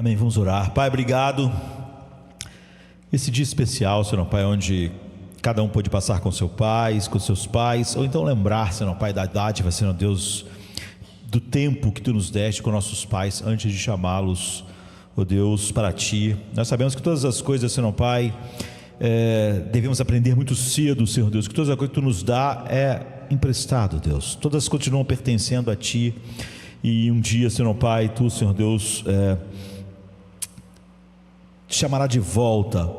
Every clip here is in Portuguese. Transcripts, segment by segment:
Amém, vamos orar. Pai, obrigado. Esse dia especial, Senhor Pai, onde cada um pode passar com seu pai, com seus pais, ou então lembrar, Senhor Pai, da dádiva, Senhor Deus, do tempo que Tu nos deste com nossos pais, antes de chamá-los, ó Deus, para Ti. Nós sabemos que todas as coisas, Senhor Pai, devemos aprender muito cedo, Senhor Deus, que todas as coisas que Tu nos dá é emprestado, Deus. Todas continuam pertencendo a Ti, e um dia, Senhor Pai, Tu, Senhor Deus, te chamará de volta,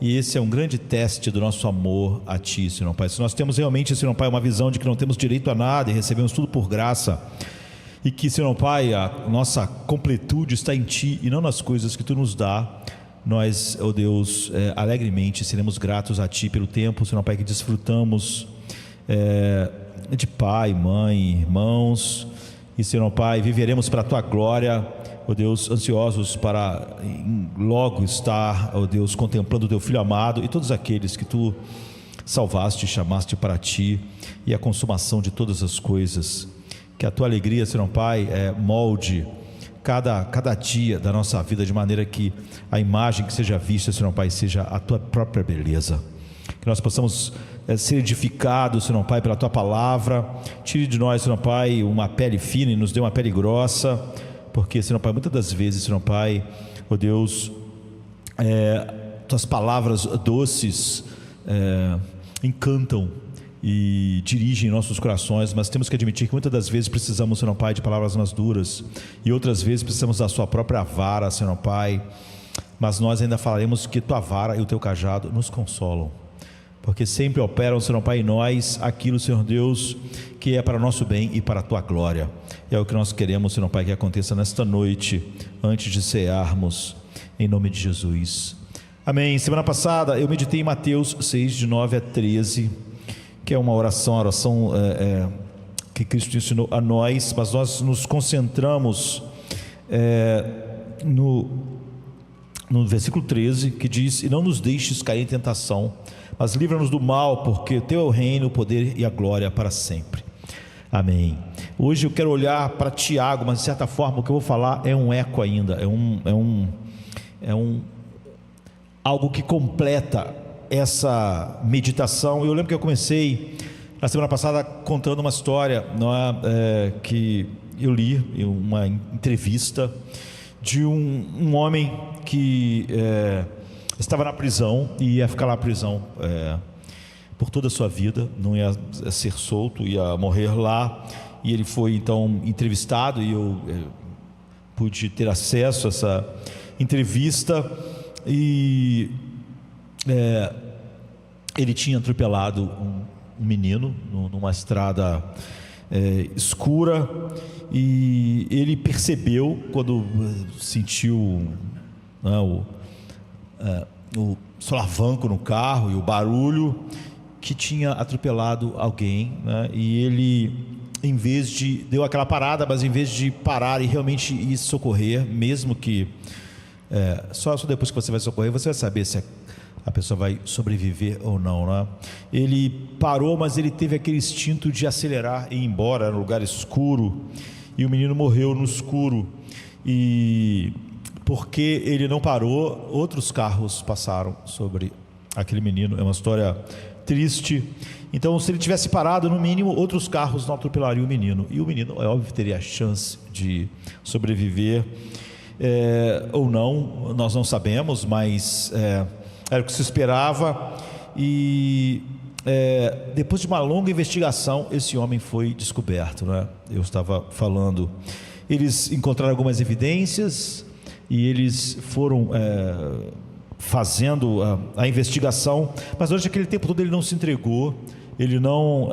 e esse é um grande teste do nosso amor a Ti, Senhor Pai. Se nós temos realmente, Senhor Pai, uma visão de que não temos direito a nada e recebemos tudo por graça, e que, Senhor Pai, a nossa completude está em Ti e não nas coisas que Tu nos dá, nós, ó Deus, alegremente seremos gratos a Ti pelo tempo, Senhor Pai, que desfrutamos de pai, mãe, irmãos, e, Senhor Pai, viveremos para a Tua glória, ó Deus, ansiosos para logo estar, ó Deus, contemplando o Teu Filho amado e todos aqueles que Tu salvaste e chamaste para Ti, e a consumação de todas as coisas. Que a Tua alegria, Senhor Pai, molde cada dia da nossa vida, de maneira que a imagem que seja vista, Senhor Pai, seja a Tua própria beleza. Que nós possamos ser edificados, Senhor Pai, pela Tua palavra. Tire de nós, Senhor Pai, uma pele fina e nos dê uma pele grossa, porque, Senhor Pai, muitas das vezes, Senhor Pai, ó Deus, Tuas palavras doces encantam e dirigem nossos corações, mas temos que admitir que muitas das vezes precisamos, Senhor Pai, de palavras mais duras, e outras vezes precisamos da Sua própria vara, Senhor Pai, mas nós ainda falaremos que Tua vara e o Teu cajado nos consolam, porque sempre operam, Senhor Pai, em nós aquilo, Senhor Deus, que é para o nosso bem e para a Tua glória. É o que nós queremos, Senhor Pai, que aconteça nesta noite, antes de cearmos, em nome de Jesus. Amém. Semana passada eu meditei em Mateus 6, de 9 a 13, que é uma oração que Cristo ensinou a nós, mas nós nos concentramos no versículo 13, que diz: e não nos deixes cair em tentação, mas livra-nos do mal, porque Teu é o reino, o poder e a glória para sempre. Amém. Hoje eu quero olhar para Tiago, mas de certa forma o que eu vou falar é um eco ainda, algo que completa essa meditação. Eu lembro que eu comecei na semana passada contando uma história, que eu li em uma entrevista de um homem que estava na prisão e ia ficar lá na prisão por toda a sua vida, não ia ser solto, ia morrer lá. E ele foi então entrevistado, e eu pude ter acesso a essa entrevista, e ele tinha atropelado um menino numa estrada escura, e ele percebeu, quando sentiu o solavanco no carro e o barulho, que tinha atropelado alguém, e ele, em vez de, deu aquela parada, mas em vez de parar e realmente ir socorrer, mesmo que só depois que você vai socorrer, você vai saber se a pessoa vai sobreviver ou não, Ele parou, mas ele teve aquele instinto de acelerar e ir embora no lugar escuro, e o menino morreu no escuro. E porque ele não parou, outros carros passaram sobre aquele menino. É uma história triste. Então, se ele tivesse parado, no mínimo outros carros não atropelariam o menino, e o menino, é óbvio, teria a chance de sobreviver ou não, nós não sabemos, mas era o que se esperava. E depois de uma longa investigação, esse homem foi descoberto, Eu estava falando, eles encontraram algumas evidências, e eles foram fazendo a investigação, mas durante aquele tempo todo ele não se entregou, ele não,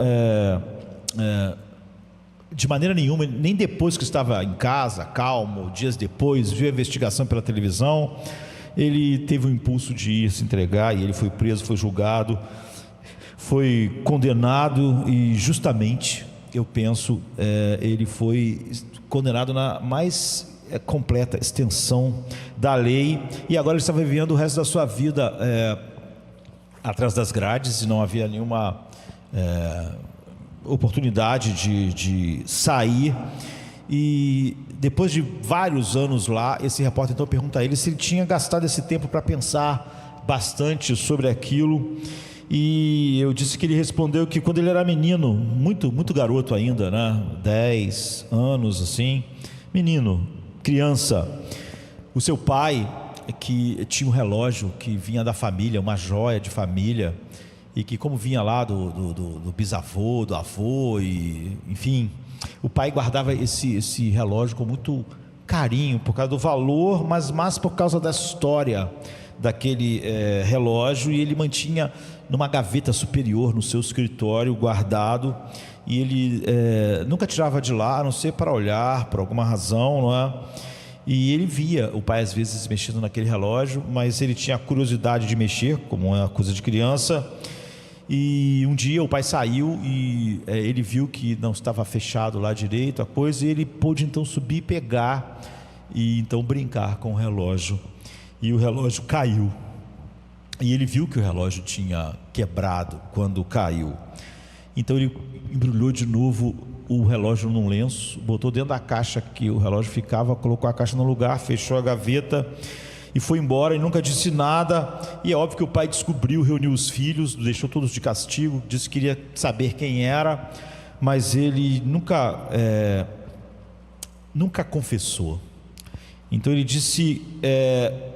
de maneira nenhuma, nem depois que estava em casa, calmo, dias depois, viu a investigação pela televisão, ele teve o impulso de ir se entregar, e ele foi preso, foi julgado, foi condenado, e justamente, eu penso, ele foi condenado na mais completa extensão da lei, e agora ele estava vivendo o resto da sua vida atrás das grades, e não havia nenhuma oportunidade de sair. E depois de vários anos lá, esse repórter então pergunta a ele se ele tinha gastado esse tempo para pensar bastante sobre aquilo. E eu disse que ele respondeu que quando ele era menino, muito garoto ainda, né? 10 anos assim, menino, criança, o seu pai, que tinha um relógio que vinha da família, uma joia de família, e que como vinha lá do bisavô, do avô, e enfim, o pai guardava esse relógio com muito carinho, por causa do valor, mas mais por causa da história daquele relógio, e ele mantinha numa gaveta superior no seu escritório guardado, e ele nunca tirava de lá, a não ser para olhar, por alguma razão, não é? E ele via o pai às vezes mexendo naquele relógio, mas ele tinha a curiosidade de mexer, como é uma coisa de criança. E um dia o pai saiu e ele viu que não estava fechado lá direito a coisa, e ele pôde então subir e pegar e então brincar com o relógio, e o relógio caiu, e ele viu que o relógio tinha quebrado quando caiu. Então ele embrulhou de novo o relógio num lenço, botou dentro da caixa que o relógio ficava, colocou a caixa no lugar, fechou a gaveta e foi embora, e nunca disse nada. E é óbvio que o pai descobriu, reuniu os filhos, deixou todos de castigo, disse que queria saber quem era, mas ele nunca confessou. Então ele disse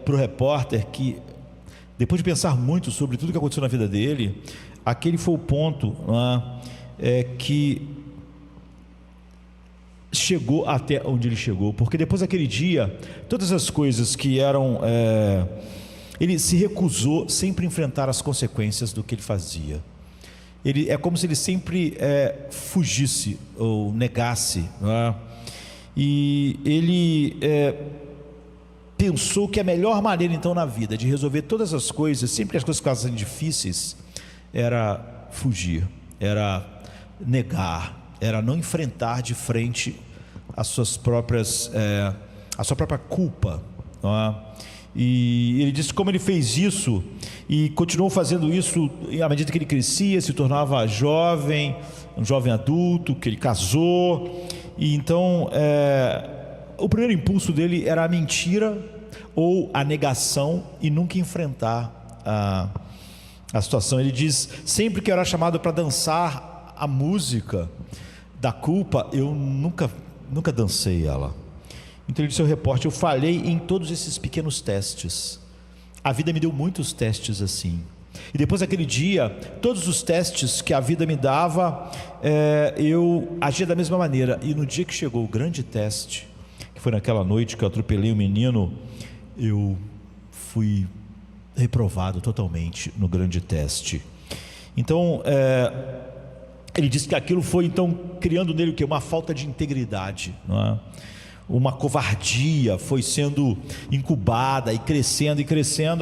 para o repórter que, depois de pensar muito sobre tudo que aconteceu na vida dele, aquele foi o ponto que chegou até onde ele chegou, porque depois daquele dia, todas as coisas que eram... ele se recusou sempre a enfrentar as consequências do que ele fazia. É como se ele sempre fugisse ou negasse, não é? E ele pensou que a melhor maneira então na vida de resolver todas as coisas, sempre que as coisas ficassem difíceis, era fugir, era negar, era não enfrentar de frente as suas próprias, a sua própria culpa, não é? E ele disse como ele fez isso e continuou fazendo isso à medida que ele crescia, se tornava jovem, um jovem adulto, que ele casou. E então o primeiro impulso dele era a mentira ou a negação, e nunca enfrentar a situação. Ele diz: sempre que eu era chamado para dançar a música da culpa, eu nunca dancei ela. Então ele disse ao repórter: eu falhei em todos esses pequenos testes. A vida me deu muitos testes assim. E depois daquele dia, todos os testes que a vida me dava, eu agia da mesma maneira. E no dia que chegou o grande teste, que foi naquela noite que eu atropelei o menino, eu fui reprovado totalmente no grande teste. Então ele disse que aquilo foi então criando nele o quê? Uma falta de integridade, não é? Uma covardia foi sendo incubada e crescendo,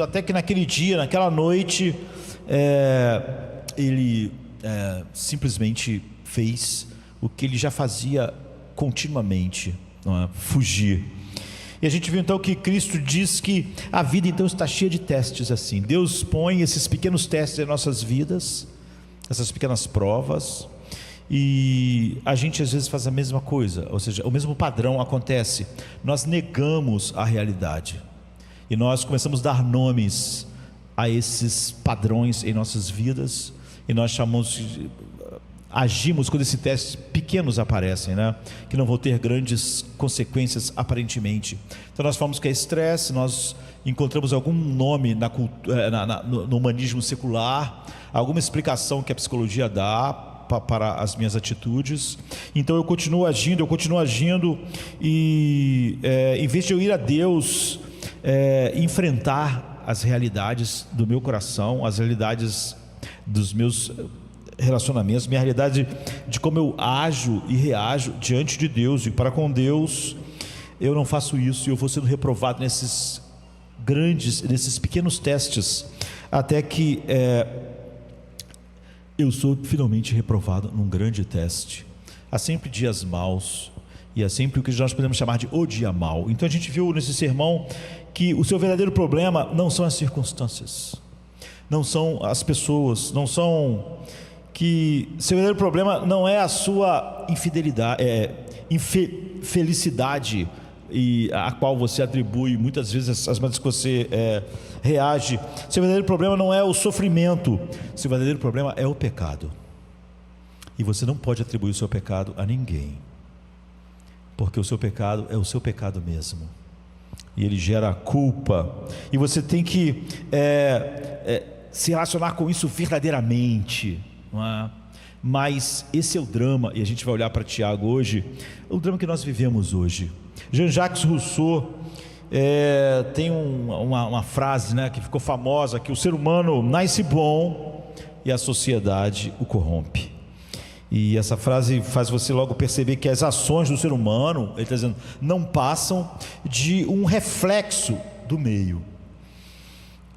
até que naquele dia, naquela noite, ele simplesmente fez o que ele já fazia continuamente, não é? Fugir. E a gente viu então que Cristo diz que a vida então está cheia de testes assim. Deus põe esses pequenos testes em nossas vidas, essas pequenas provas, e a gente às vezes faz a mesma coisa, ou seja, o mesmo padrão acontece. Nós negamos a realidade e nós começamos a dar nomes a esses padrões em nossas vidas, e nós agimos quando esses testes pequenos aparecem, né? Que não vão ter grandes consequências aparentemente. Então nós falamos que é estresse, nós encontramos algum nome no humanismo secular, alguma explicação que a psicologia dá para as minhas atitudes. Então eu continuo agindo, e em vez de eu ir a Deus, enfrentar as realidades do meu coração, as realidades dos meus relacionamentos, minha realidade de como eu ajo e reajo diante de Deus e para com Deus, eu não faço isso, e eu vou sendo reprovado nesses pequenos testes, até que eu sou finalmente reprovado num grande teste. Há sempre dias maus, e há sempre o que nós podemos chamar de o dia mau. Então a gente viu nesse sermão que o seu verdadeiro problema não são as circunstâncias, não são as pessoas, seu verdadeiro problema não é a sua infidelidade, infelicidade e a qual você atribui muitas vezes as maneiras que você reage. Seu verdadeiro problema não é o sofrimento, seu verdadeiro problema é o pecado. E você não pode atribuir o seu pecado a ninguém, porque o seu pecado é o seu pecado mesmo, e ele gera culpa, e você tem que se relacionar com isso verdadeiramente, não é? Mas esse é o drama, e a gente vai olhar para Tiago hoje, o drama que nós vivemos hoje. Jean-Jacques Rousseau tem uma frase, né, que ficou famosa, que o ser humano nasce bom e a sociedade o corrompe. E essa frase faz você logo perceber que as ações do ser humano, ele está dizendo, não passam de um reflexo do meio.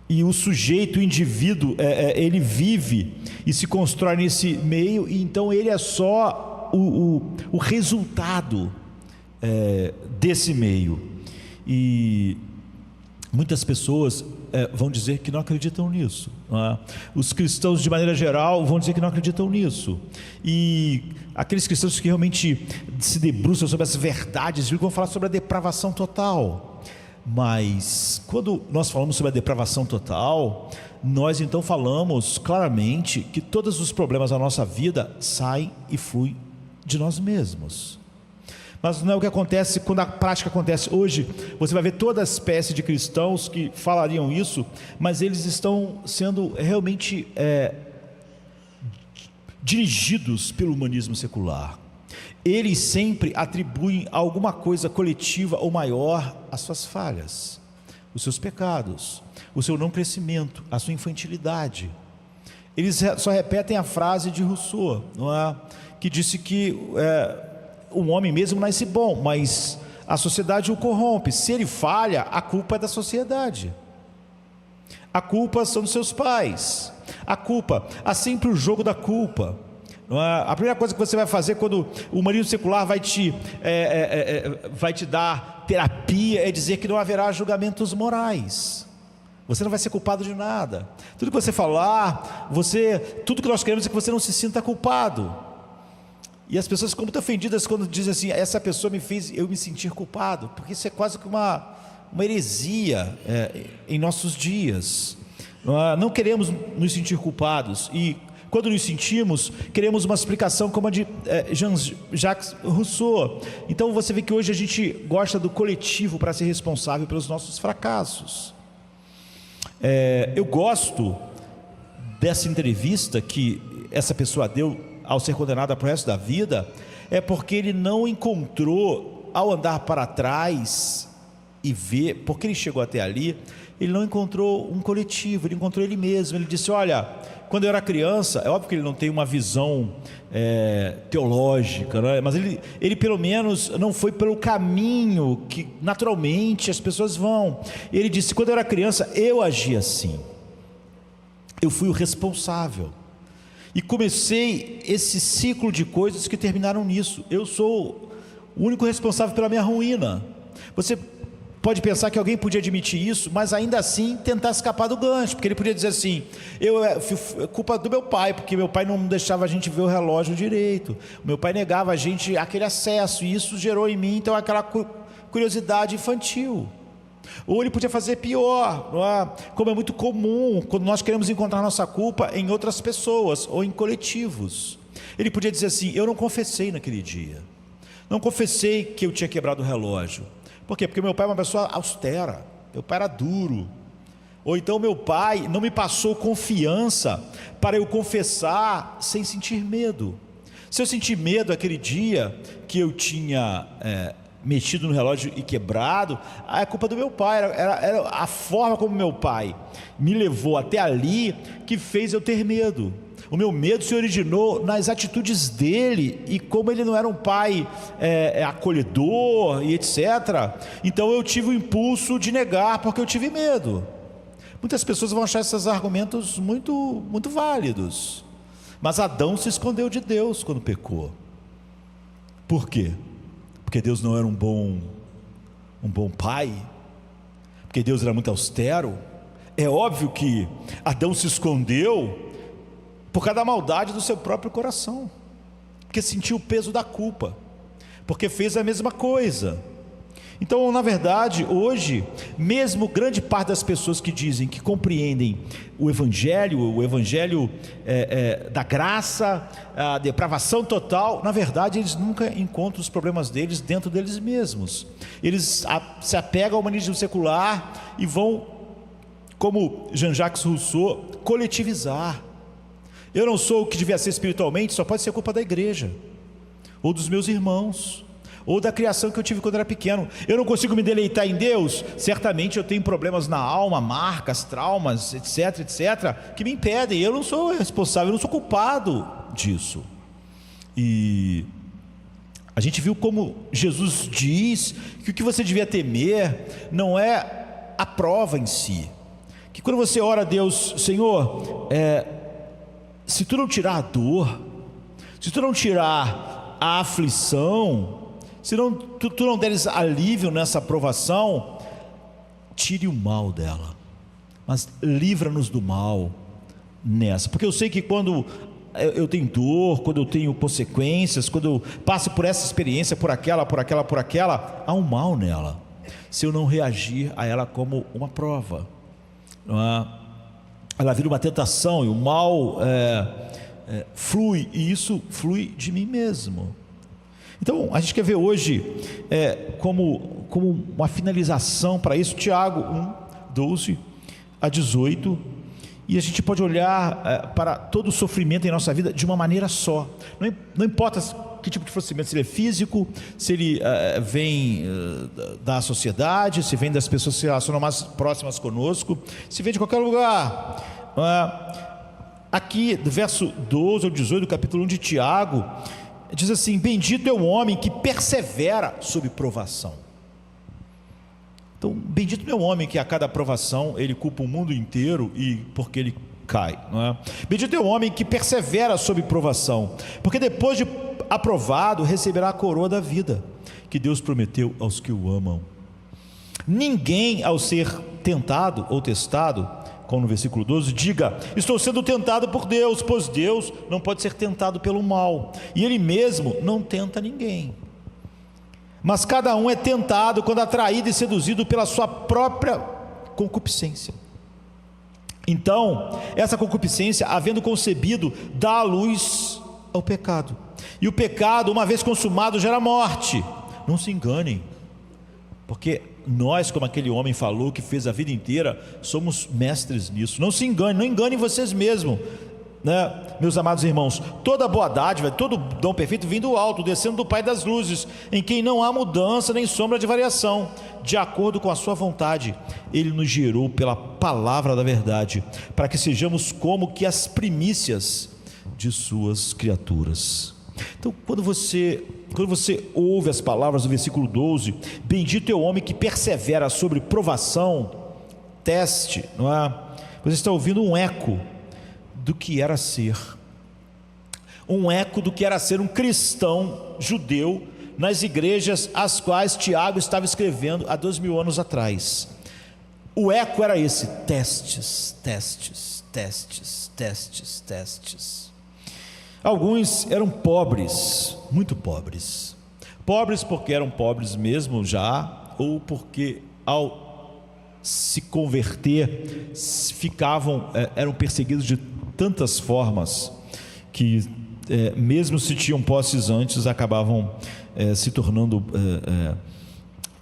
E o sujeito, o indivíduo, ele vive e se constrói nesse meio, e então ele é só o resultado desse meio. E muitas pessoas vão dizer que não acreditam nisso, não é? Os cristãos de maneira geral vão dizer que não acreditam nisso, e aqueles cristãos que realmente se debruçam sobre as verdades vão falar sobre a depravação total. Mas quando nós falamos sobre a depravação total, nós então falamos claramente que todos os problemas da nossa vida saem e fluem de nós mesmos. Mas não é o que acontece quando a prática acontece. Hoje você vai ver toda a espécie de cristãos que falariam isso, mas eles estão sendo realmente dirigidos pelo humanismo secular. Eles sempre atribuem alguma coisa coletiva ou maior às suas falhas, os seus pecados, o seu não crescimento, a sua infantilidade. Eles só repetem a frase de Rousseau, não é? Que disse que o homem mesmo nasce bom, mas a sociedade o corrompe. Se ele falha, a culpa é da sociedade, a culpa são dos seus pais, há sempre o jogo da culpa. A primeira coisa que você vai fazer quando o humanismo secular vai te dar terapia é dizer que não haverá julgamentos morais. Você não vai ser culpado de nada. Tudo que você falar, tudo que nós queremos é que você não se sinta culpado. E as pessoas ficam muito ofendidas quando dizem assim: essa pessoa me fez eu me sentir culpado, porque isso é quase que uma heresia em nossos dias. Não queremos nos sentir culpados, e quando nos sentimos, queremos uma explicação como a de Jean-Jacques Rousseau. Então você vê que hoje a gente gosta do coletivo para ser responsável pelos nossos fracassos. Eu gosto dessa entrevista que essa pessoa deu ao ser condenada para o resto da vida, porque ele não encontrou, ao andar para trás e ver, porque ele chegou até ali, ele não encontrou um coletivo, ele encontrou ele mesmo. Ele disse: olha, quando eu era criança, é óbvio que ele não tem uma visão teológica, né? Mas ele pelo menos não foi pelo caminho que naturalmente as pessoas vão. Ele disse: quando eu era criança eu agia assim, eu fui o responsável, e comecei esse ciclo de coisas que terminaram nisso. Eu sou o único responsável pela minha ruína. Você pode pensar que alguém podia admitir isso, mas ainda assim tentar escapar do gancho, porque ele podia dizer assim: culpa do meu pai, porque meu pai não deixava a gente ver o relógio direito, meu pai negava a gente aquele acesso, e isso gerou em mim então aquela curiosidade infantil. Ou ele podia fazer pior, não é? Como é muito comum quando nós queremos encontrar nossa culpa em outras pessoas ou em coletivos. Ele podia dizer assim: eu não confessei naquele dia, não confessei que eu tinha quebrado o relógio. Por quê? Porque meu pai é uma pessoa austera, meu pai era duro. Ou então meu pai não me passou confiança para eu confessar sem sentir medo. Se eu senti medo aquele dia que eu tinha mexido no relógio e quebrado, é culpa do meu pai. Era a forma como meu pai me levou até ali que fez eu ter medo. O meu medo se originou nas atitudes dele, e como ele não era um pai acolhedor e etc., então eu tive o impulso de negar porque eu tive medo. Muitas pessoas vão achar esses argumentos muito, muito válidos, mas Adão se escondeu de Deus quando pecou. Por quê? Porque Deus não era um bom pai? Porque Deus era muito austero? É óbvio que Adão se escondeu por causa da maldade do seu próprio coração, porque sentiu o peso da culpa. porque fez a mesma coisa. Então, na verdade, hoje, mesmo grande parte das pessoas que dizem que compreendem o Evangelho da graça, a depravação total, na verdade, eles nunca encontram os problemas deles dentro deles mesmos. Eles se apegam ao humanismo secular e vão, como Jean-Jacques Rousseau, coletivizar. Eu não sou o que devia ser espiritualmente, só pode ser culpa da igreja, ou dos meus irmãos, ou da criação que eu tive quando era pequeno. Eu não consigo me deleitar em Deus, certamente eu tenho problemas na alma, marcas, traumas, etc, etc, que me impedem. Eu não sou responsável, eu não sou culpado disso. E a gente viu como Jesus diz que o que você devia temer não é a prova em si, que quando você ora a Deus, Senhor, se tu não tirar a dor, se tu não tirar a aflição, se não, tu não deres alívio nessa provação, tire o mal dela, mas livra-nos do mal nessa, porque eu sei que quando eu tenho dor, quando eu tenho consequências, quando eu passo por essa experiência, por aquela, há um mal nela, se eu não reagir a ela como uma prova, não é? Ela vira uma tentação, e o mal flui, e isso flui de mim mesmo. Então a gente quer ver hoje como uma finalização para isso, Tiago 1:12-18, e a gente pode olhar para todo o sofrimento em nossa vida de uma maneira só. Não importa que tipo de sofrimento, se ele é físico, se ele vem da sociedade, se vem das pessoas que se relacionam mais próximas conosco, se vem de qualquer lugar. Aqui do verso 12 ao 18 do capítulo 1 de Tiago, diz assim: bendito é o homem que persevera sob provação. Então, bendito não é o homem que a cada provação ele culpa o mundo inteiro e porque ele cai, não é? Bendito é o homem que persevera sob provação, porque depois de aprovado receberá a coroa da vida que Deus prometeu aos que o amam. Ninguém, ao ser tentado ou testado, como no versículo 12, diga: estou sendo tentado por Deus, pois Deus não pode ser tentado pelo mal, e Ele mesmo não tenta ninguém. Mas cada um é tentado quando atraído e seduzido pela sua própria concupiscência. Então, essa concupiscência, havendo concebido, dá à luz ao pecado. E o pecado, uma vez consumado, gera morte. Não se enganem, porque nós, como aquele homem falou, que fez a vida inteira, somos mestres nisso. Não se engane, não enganem vocês mesmos, né, meus amados irmãos? Toda boa dádiva, todo dom perfeito vem do alto, descendo do Pai das luzes, em quem não há mudança nem sombra de variação. De acordo com a sua vontade, Ele nos gerou pela palavra da verdade, para que sejamos como que as primícias de suas criaturas. Então, quando você ouve as palavras do versículo 12, bendito é o homem que persevera sobre provação, teste, não é? Você está ouvindo um eco do que era ser, um cristão judeu nas igrejas às quais Tiago estava escrevendo há 2000 anos atrás. O eco era esse: testes, testes, testes, testes, testes. Alguns eram pobres, muito pobres, porque eram pobres mesmo já, ou porque ao se converter eram perseguidos de tantas formas que mesmo se tinham posses antes, acabavam se tornando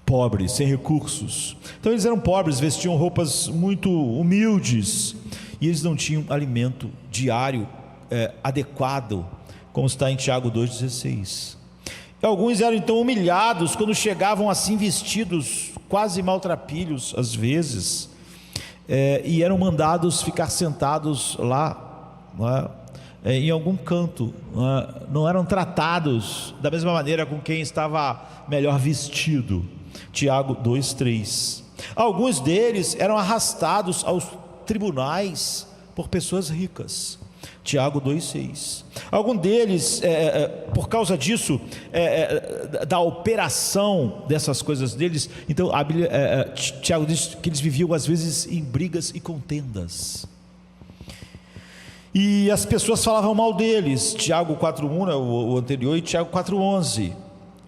pobres, sem recursos. Então eles eram pobres, vestiam roupas muito humildes, e eles não tinham alimento diário adequado, como está em Tiago 2,16. Alguns eram então humilhados quando chegavam assim vestidos, quase maltrapilhos às vezes, e eram mandados ficar sentados lá, em algum canto, não eram tratados da mesma maneira com quem estava melhor vestido. Tiago 2,3. Alguns deles eram arrastados aos tribunais por pessoas ricas. Tiago 2,6. Algum deles, por causa disso, da operação dessas coisas deles, então a Bíblia, Tiago diz que eles viviam às vezes em brigas e contendas, e as pessoas falavam mal deles. Tiago 4,1 é o anterior, e Tiago 4,11.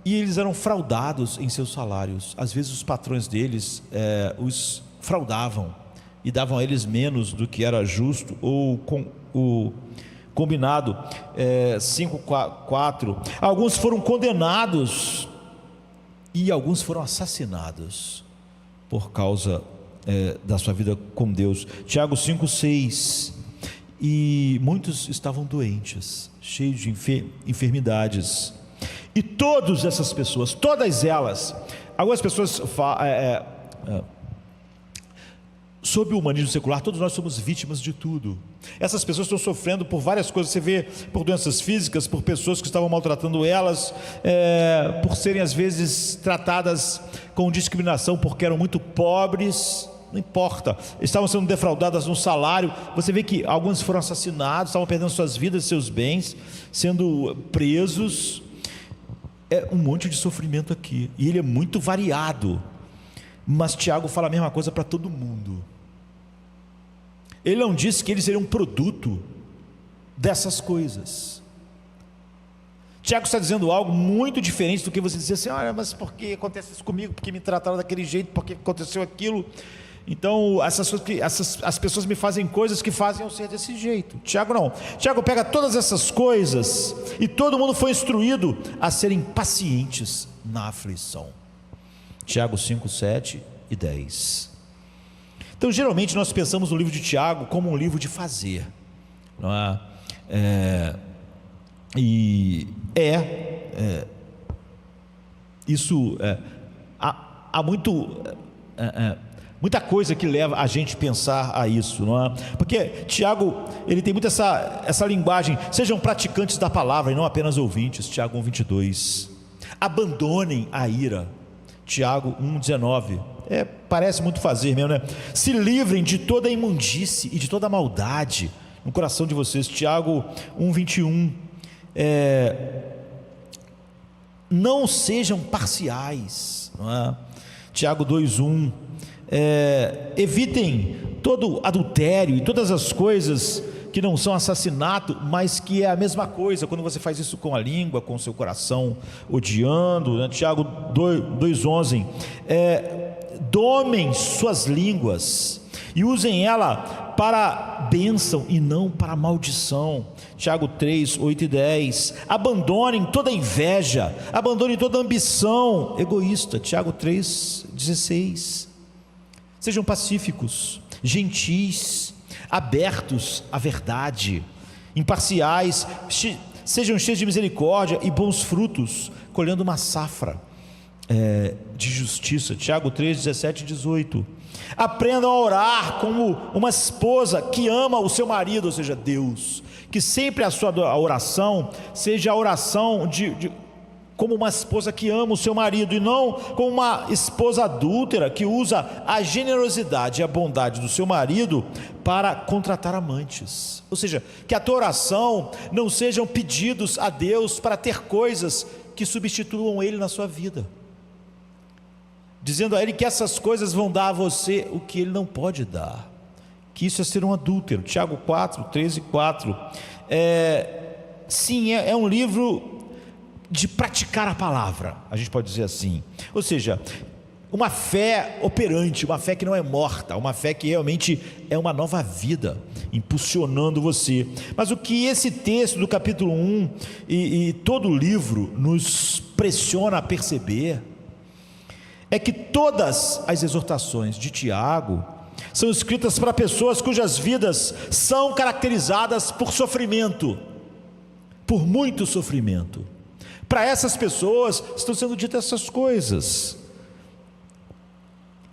e eles eram fraudados em seus salários. Às vezes os patrões deles os fraudavam e davam a eles menos do que era justo ou o combinado. 5:4. Alguns foram condenados e alguns foram assassinados por causa da sua vida com Deus. Tiago 5:6. E muitos estavam doentes, cheios de enfermidades. E todas essas pessoas, todas elas, algumas pessoas sob o humanismo secular, todos nós somos vítimas de tudo. Essas pessoas estão sofrendo por várias coisas. Você vê por doenças físicas, por pessoas que estavam maltratando elas, por serem às vezes tratadas com discriminação porque eram muito pobres. Não importa, estavam sendo defraudadas no salário. Você vê que alguns foram assassinados, estavam perdendo suas vidas, seus bens, sendo presos. É um monte de sofrimento aqui, e ele é muito variado. Mas Tiago fala a mesma coisa para todo mundo. Ele não disse que eles seriam um produto dessas coisas. Tiago está dizendo algo muito diferente do que você dizer assim: olha, mas por que acontece isso comigo? Por que me trataram daquele jeito? Por que aconteceu aquilo? Então, as pessoas me fazem coisas que fazem eu ser desse jeito. Tiago não. Tiago pega todas essas coisas, e todo mundo foi instruído a serem pacientes na aflição. Tiago 5:7 e 10. Então, geralmente nós pensamos no livro de Tiago como um livro de fazer, não é? Há muita coisa que leva a gente a pensar a isso, não é? Porque Tiago, ele tem muito essa linguagem: sejam praticantes da palavra e não apenas ouvintes. Tiago 1:22. Abandonem a ira. Tiago 1:19. Parece muito fazer mesmo, né? Se livrem de toda a imundície e de toda a maldade no coração de vocês. Tiago 1:21. Não sejam parciais, não é? Tiago 2:1. Evitem todo adultério e todas as coisas que não são assassinato, mas que é a mesma coisa quando você faz isso com a língua, com o seu coração odiando, né? Tiago 2:11. Domem suas línguas e usem ela para bênção e não para maldição. Tiago 3:8 e 10. Abandonem toda inveja, abandonem toda ambição egoísta. Tiago 3:16. Sejam pacíficos, gentis, abertos à verdade, imparciais, sejam cheios de misericórdia e bons frutos, colhendo uma safra de justiça. Tiago 3:17 e 18. Aprendam a orar como uma esposa que ama o seu marido, ou seja, Deus. Que sempre a sua oração seja a oração como uma esposa que ama o seu marido, e não como uma esposa adúltera que usa a generosidade e a bondade do seu marido para contratar amantes. Ou seja, que a tua oração não sejam pedidos a Deus para ter coisas que substituam Ele na sua vida, dizendo a Ele que essas coisas vão dar a você o que Ele não pode dar, que isso é ser um adúltero. Tiago 4:13-4. Sim, é um livro de praticar a palavra, a gente pode dizer assim. Ou seja, uma fé operante, uma fé que não é morta, uma fé que realmente é uma nova vida, impulsionando você. Mas o que esse texto do capítulo 1 e todo o livro nos pressiona a perceber é que todas as exortações de Tiago são escritas para pessoas cujas vidas são caracterizadas por sofrimento, por muito sofrimento. Para essas pessoas estão sendo ditas essas coisas.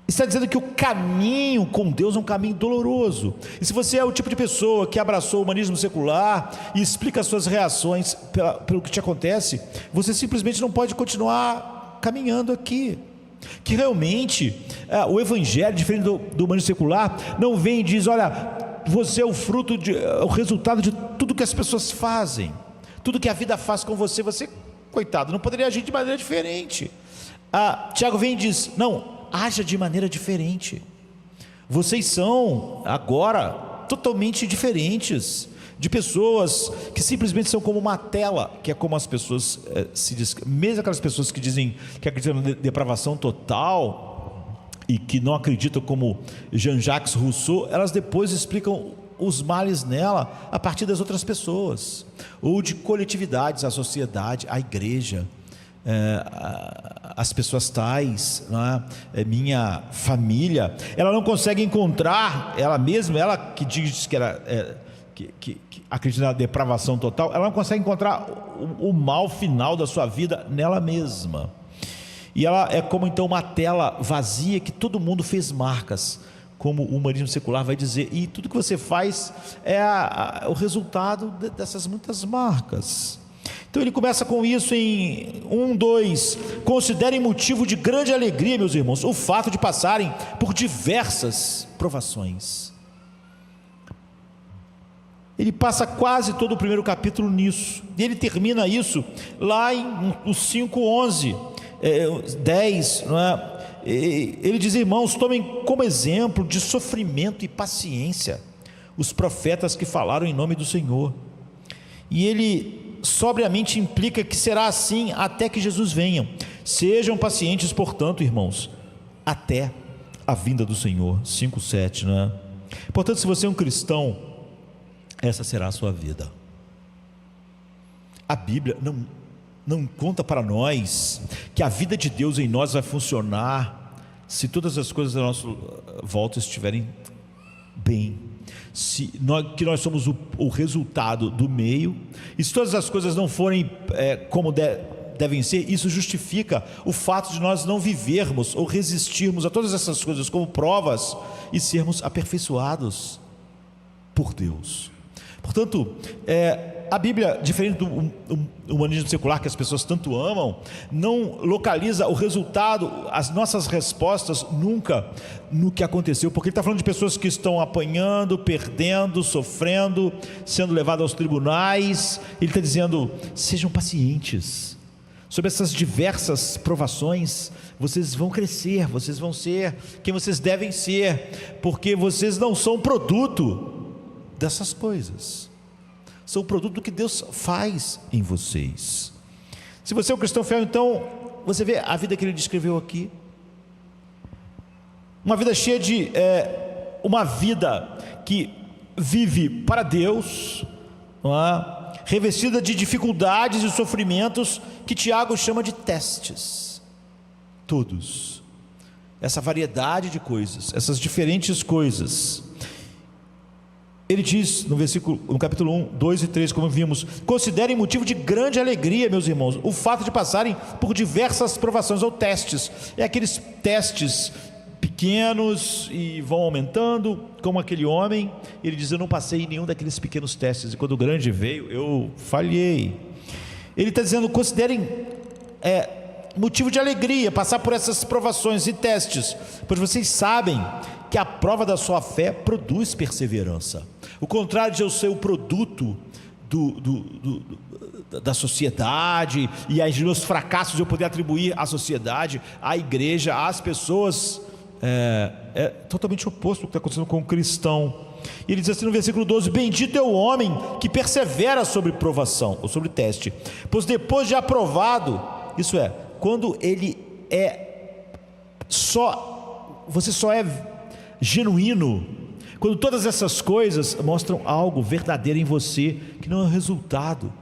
Está dizendo que o caminho com Deus é um caminho doloroso. E se você é o tipo de pessoa que abraçou o humanismo secular e explica as suas reações pelo que te acontece, você simplesmente não pode continuar caminhando aqui. Que realmente o evangelho, diferente do humanismo secular, não vem e diz: olha, você é o resultado de tudo que as pessoas fazem, tudo que a vida faz com você. Você, coitado, não poderia agir de maneira diferente. Tiago vem e diz: não, haja de maneira diferente. Vocês são agora totalmente diferentes. de pessoas que simplesmente são como uma tela, que é como as pessoas mesmo aquelas pessoas que dizem que acreditam na depravação total e que não acreditam como Jean-Jacques Rousseau, elas depois explicam os males nela a partir das outras pessoas, ou de coletividades, a sociedade, a igreja, as pessoas tais, minha família. Ela não consegue encontrar, ela mesma, ela que diz que que acredita na depravação total, ela não consegue encontrar o mal final da sua vida nela mesma, e ela é como então uma tela vazia que todo mundo fez marcas, como o humanismo secular vai dizer, e tudo que você faz é o resultado dessas muitas marcas. Então ele começa com isso em 1:2. Considerem motivo de grande alegria, meus irmãos, o fato de passarem por diversas provações. Ele passa quase todo o primeiro capítulo nisso, e ele termina isso lá no 5:11, 10, não é? Ele diz: irmãos, tomem como exemplo de sofrimento e paciência os profetas que falaram em nome do Senhor. E ele sobriamente implica que será assim até que Jesus venha. Sejam pacientes, portanto, irmãos, até a vinda do Senhor. 5:7, né? Portanto, se você é um cristão, essa será a sua vida. A Bíblia não conta para nós que a vida de Deus em nós vai funcionar se todas as coisas à nossa volta estiverem bem, que nós somos o resultado do meio, e se todas as coisas não forem como devem ser, isso justifica o fato de nós não vivermos ou resistirmos a todas essas coisas como provas e sermos aperfeiçoados por Deus. Portanto, a Bíblia, diferente do humanismo secular que as pessoas tanto amam, não localiza o resultado, as nossas respostas nunca no que aconteceu, porque ele está falando de pessoas que estão apanhando, perdendo, sofrendo, sendo levadas aos tribunais. Ele está dizendo: sejam pacientes, sobre essas diversas provações, vocês vão crescer, vocês vão ser quem vocês devem ser, porque vocês não são produto dessas coisas, são produto do que Deus faz em vocês. Se você é um cristão fiel, então você vê a vida que ele descreveu aqui, uma vida cheia de uma vida que vive para Deus, não é? Revestida de dificuldades e sofrimentos que Tiago chama de testes. Todos, essa variedade de coisas, essas diferentes coisas. Ele diz no capítulo 1, 2 e 3, como vimos: considerem motivo de grande alegria, meus irmãos, o fato de passarem por diversas provações ou testes. É aqueles testes pequenos e vão aumentando, como aquele homem. Ele diz: eu não passei em nenhum daqueles pequenos testes, e quando o grande veio, eu falhei. Ele está dizendo: considerem motivo de alegria passar por essas provações e testes, pois vocês sabem que a prova da sua fé produz perseverança. O contrário de eu ser o produto da sociedade, e os meus fracassos eu poder atribuir à sociedade, à igreja, às pessoas, é totalmente oposto do que está acontecendo com o cristão. E ele diz assim no versículo 12: bendito é o homem que persevera sobre provação, ou sobre teste, pois depois de aprovado, isso é, quando ele você só é genuíno quando todas essas coisas mostram algo verdadeiro em você, que não é o resultado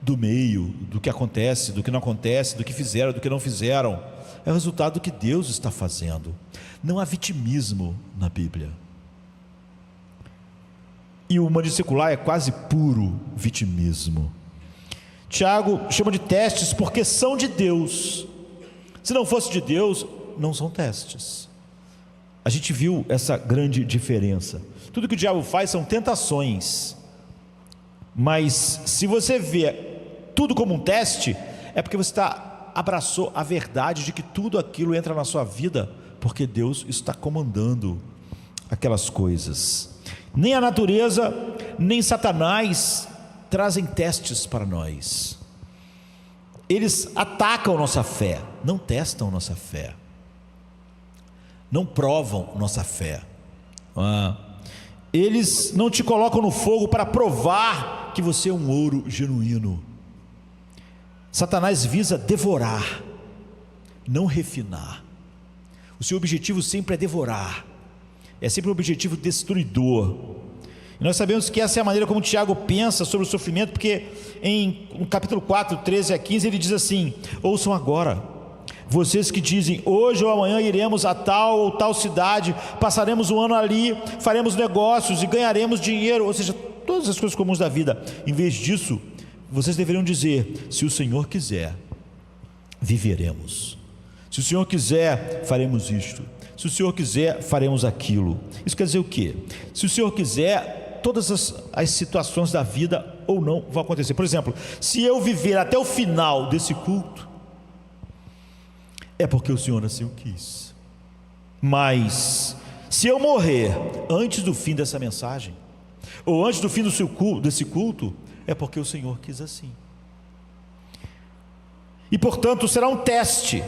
do meio, do que acontece, do que não acontece, do que fizeram, do que não fizeram. É o resultado do que Deus está fazendo. Não há vitimismo na Bíblia, e o humanismo secular é quase puro vitimismo. Tiago chama de testes porque são de Deus. Se não fosse de Deus, não são testes. A gente viu essa grande diferença. Tudo que o diabo faz são tentações, mas se você vê tudo como um teste, é porque você abraçou a verdade de que tudo aquilo entra na sua vida, porque Deus está comandando aquelas coisas. Nem a natureza, nem Satanás trazem testes para nós. Eles atacam nossa fé, não testam nossa fé, não provam nossa fé. Eles não te colocam no fogo para provar que você é um ouro genuíno. Satanás visa devorar, não refinar. O seu objetivo sempre é devorar, é sempre um objetivo destruidor. E nós sabemos que essa é a maneira como Tiago pensa sobre o sofrimento, porque no capítulo 4, 13 a 15, ele diz assim: ouçam agora, vocês que dizem, hoje ou amanhã iremos a tal ou tal cidade, passaremos um ano ali, faremos negócios e ganharemos dinheiro, ou seja, todas as coisas comuns da vida. Em vez disso, vocês deveriam dizer: se o Senhor quiser, viveremos. Se o Senhor quiser, faremos isto. Se o Senhor quiser, faremos aquilo. Isso quer dizer o quê? Se o Senhor quiser, todas as situações da vida ou não vão acontecer. Por exemplo, se eu viver até o final desse culto, é porque o Senhor assim o quis. Mas se eu morrer antes do fim dessa mensagem, ou antes do fim desse culto, é porque o Senhor quis assim. E portanto será um teste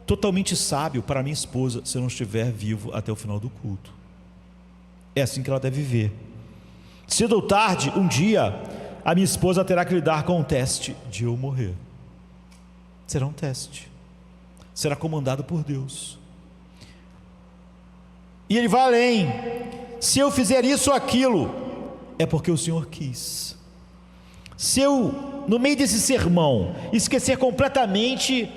totalmente sábio para minha esposa se eu não estiver vivo até o final do culto. É assim que ela deve viver. Cedo ou tarde, um dia, a minha esposa terá que lidar com o teste de eu morrer. Será um teste. Será comandado por Deus. E ele vai além: se eu fizer isso ou aquilo, é porque o Senhor quis. Se eu, no meio desse sermão, esquecer completamente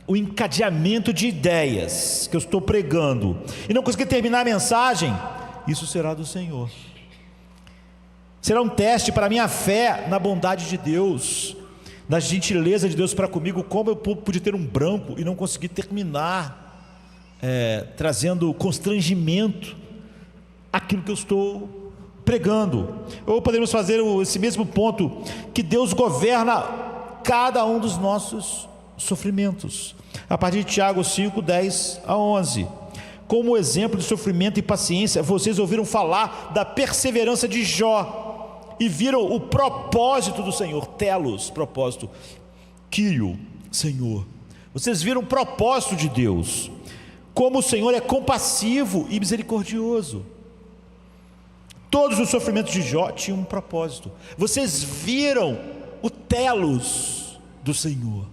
o encadeamento de ideias que eu estou pregando e não conseguir terminar a mensagem, isso será do Senhor. Será um teste para a minha fé na bondade de Deus, na gentileza de Deus para comigo. Como eu pude ter um branco e não conseguir terminar, trazendo constrangimento aquilo que eu estou pregando. Ou podemos fazer esse mesmo ponto, que Deus governa cada um dos nossos sofrimentos, a partir de Tiago 5, 10 a 11. Como exemplo de sofrimento e paciência, vocês ouviram falar da perseverança de Jó e viram o propósito do Senhor. Telos, propósito. Kyrio, Senhor. Vocês viram o propósito de Deus, como o Senhor é compassivo e misericordioso. Todos os sofrimentos de Jó tinham um propósito. Vocês viram o telos do Senhor.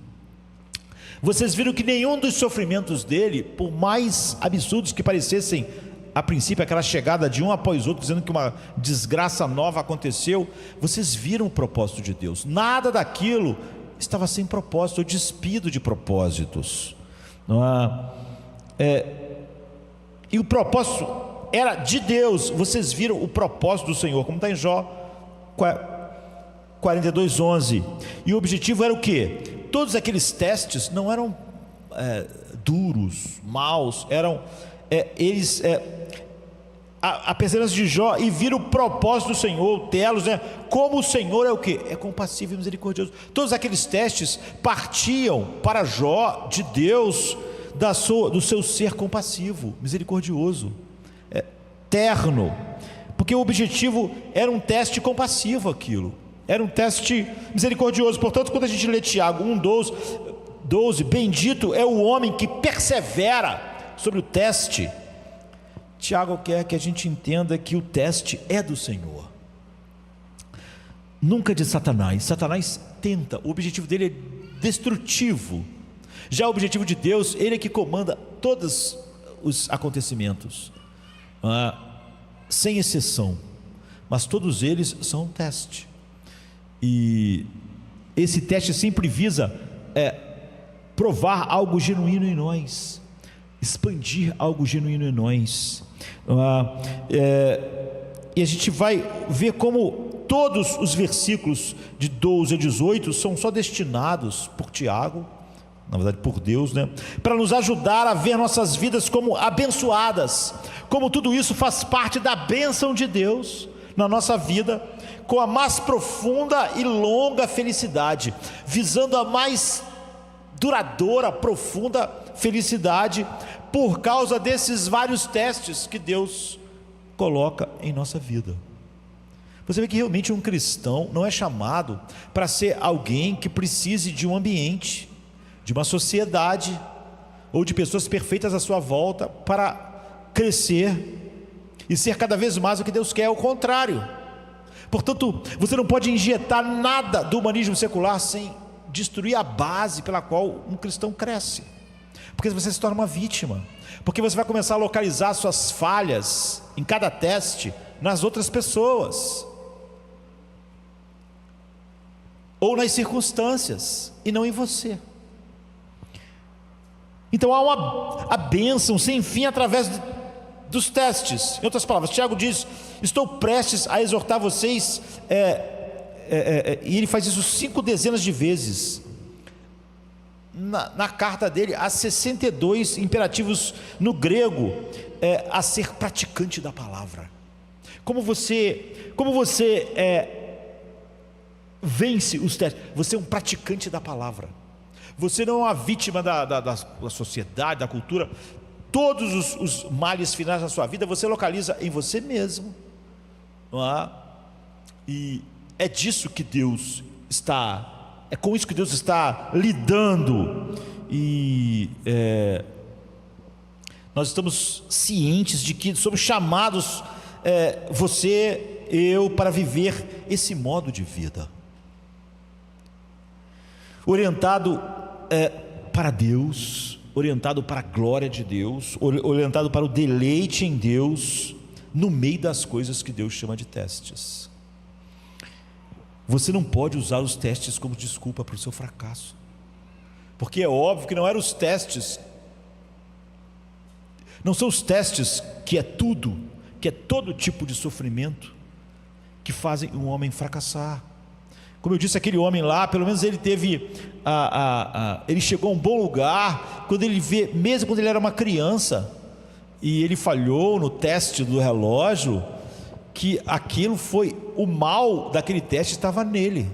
Vocês viram que nenhum dos sofrimentos dele, por mais absurdos que parecessem a princípio, aquela chegada de um após outro, dizendo que uma desgraça nova aconteceu, vocês viram o propósito de Deus. Nada daquilo estava sem propósito, ou despido de propósitos. E o propósito era de Deus. Vocês viram o propósito do Senhor, como está em Jó 42, 11. E o objetivo era o quê? Todos aqueles testes não eram duros, maus, eram a perseverança de Jó, e viram o propósito do Senhor, telos, como o Senhor é o quê? É compassivo e misericordioso. Todos aqueles testes partiam para Jó de Deus, do seu ser compassivo, misericordioso, terno, porque o objetivo era um teste compassivo, aquilo era um teste misericordioso. Portanto, quando a gente lê Tiago 1:12, bendito é o homem que persevera sobre o teste. Tiago quer que a gente entenda que o teste é do Senhor, nunca de Satanás. Satanás tenta, o objetivo dele é destrutivo. Já o objetivo de Deus, ele é que comanda todos os acontecimentos, sem exceção, mas todos eles são um teste. E esse teste sempre visa provar algo genuíno em nós, expandir algo genuíno em nós. E a gente vai ver como todos os versículos de 12 a 18 são só destinados por Tiago, na verdade por Deus, para nos ajudar a ver nossas vidas como abençoadas, como tudo isso faz parte da bênção de Deus na nossa vida, com a mais profunda e longa felicidade, visando a mais duradoura, profunda felicidade, por causa desses vários testes que Deus coloca em nossa vida. Você vê que realmente um cristão não é chamado para ser alguém que precise de um ambiente, de uma sociedade, ou de pessoas perfeitas à sua volta para crescer e ser cada vez mais o que Deus quer, é o contrário. Portanto, você não pode injetar nada do humanismo secular sem destruir a base pela qual um cristão cresce, porque você se torna uma vítima, porque você vai começar a localizar suas falhas em cada teste nas outras pessoas, ou nas circunstâncias, e não em você. Então há a bênção sem fim através dos testes. Em outras palavras, Tiago diz: estou prestes a exortar vocês, e ele faz isso 5 dezenas de vezes na carta dele, há 62 imperativos no grego, a ser praticante da palavra. Como você vence os testes? Você é um praticante da palavra. Você não é uma vítima da sociedade, da cultura. Todos os males finais da sua vida você localiza em você mesmo, não é? E é disso que Deus está, é com isso que Deus está lidando. E nós estamos cientes de que somos chamados, você, eu, para viver esse modo de vida orientado para Deus, orientado para a glória de Deus, orientado para o deleite em Deus, no meio das coisas que Deus chama de testes. Você não pode usar os testes como desculpa para o seu fracasso, porque é óbvio que não eram os testes, não são os testes que é todo tipo de sofrimento que fazem um homem fracassar. Como eu disse, aquele homem lá, pelo menos ele teve, ele chegou a um bom lugar, quando ele vê, mesmo quando ele era uma criança, e ele falhou no teste do relógio, que aquilo foi, o mal daquele teste estava nele,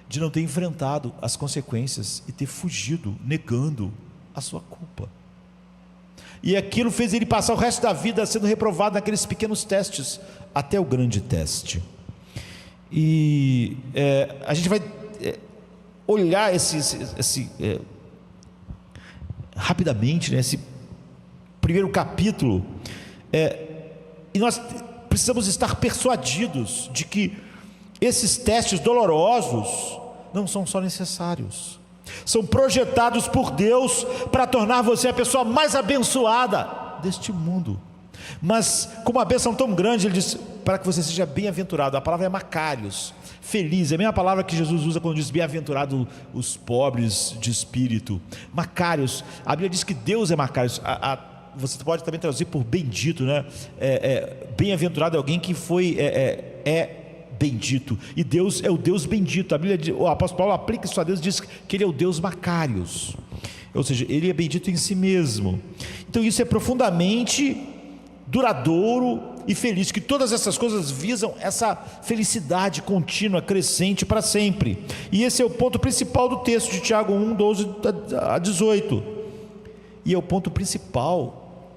de não ter enfrentado as consequências, e ter fugido, negando a sua culpa, e aquilo fez ele passar o resto da vida sendo reprovado naqueles pequenos testes, até o grande teste. E a gente vai olhar rapidamente, né, esse primeiro capítulo, e nós precisamos estar persuadidos de que esses testes dolorosos não são só necessários, são projetados por Deus para tornar você a pessoa mais abençoada deste mundo. Mas com uma bênção tão grande, ele diz, para que você seja bem-aventurado. A palavra é macários, feliz, é a mesma palavra que Jesus usa quando diz bem-aventurado os pobres de espírito. Macários, a Bíblia diz que Deus é macários. Você pode também traduzir por bendito, né? Bem-aventurado é alguém que foi bendito, e Deus é o Deus bendito. A Bíblia, o apóstolo Paulo aplica isso a Deus, diz que ele é o Deus macários, ou seja, ele é bendito em si mesmo. Então isso é profundamente duradouro e feliz, que todas essas coisas visam essa felicidade contínua, crescente para sempre. E esse é o ponto principal do texto de Tiago 1, 12 a 18, e é o ponto principal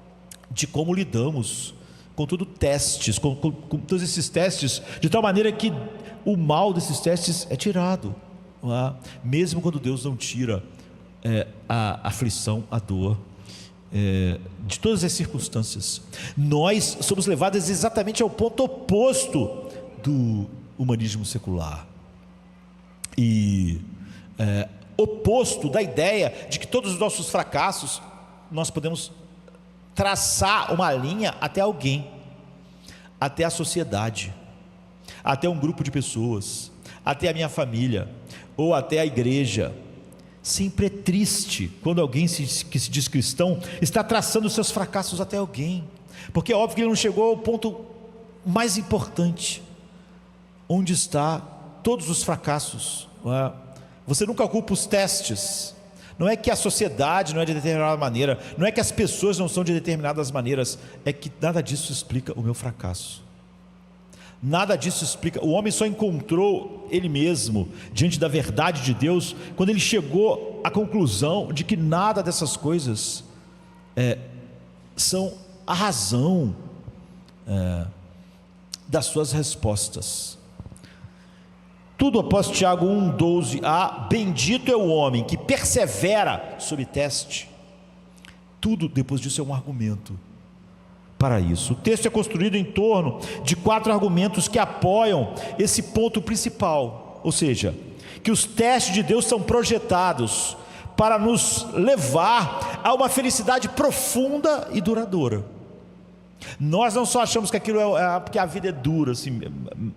de como lidamos com todo testes, com todos esses testes, de tal maneira que o mal desses testes é tirado, não é? Mesmo quando Deus não tira a aflição, a dor, de todas as circunstâncias, nós somos levados exatamente ao ponto oposto do humanismo secular, e oposto da ideia de que todos os nossos fracassos nós podemos traçar uma linha até alguém, até a sociedade, até um grupo de pessoas, até a minha família, ou até a igreja. Sempre é triste quando alguém que se diz cristão está traçando os seus fracassos até alguém, porque é óbvio que ele não chegou ao ponto mais importante, onde está todos os fracassos, não é? Você nunca culpa os testes. Não é que a sociedade não é de determinada maneira, não é que as pessoas não são de determinadas maneiras, é que nada disso explica o meu fracasso. Nada disso explica. O homem só encontrou ele mesmo diante da verdade de Deus quando ele chegou à conclusão de que nada dessas coisas são a razão das suas respostas. Tudo após Tiago 1,12a, bendito é o homem que persevera sob teste. Tudo depois disso é um argumento para isso. O texto é construído em torno de 4 argumentos que apoiam esse ponto principal, ou seja, que os testes de Deus são projetados para nos levar a uma felicidade profunda e duradoura. Nós não só achamos que aquilo porque a vida é dura assim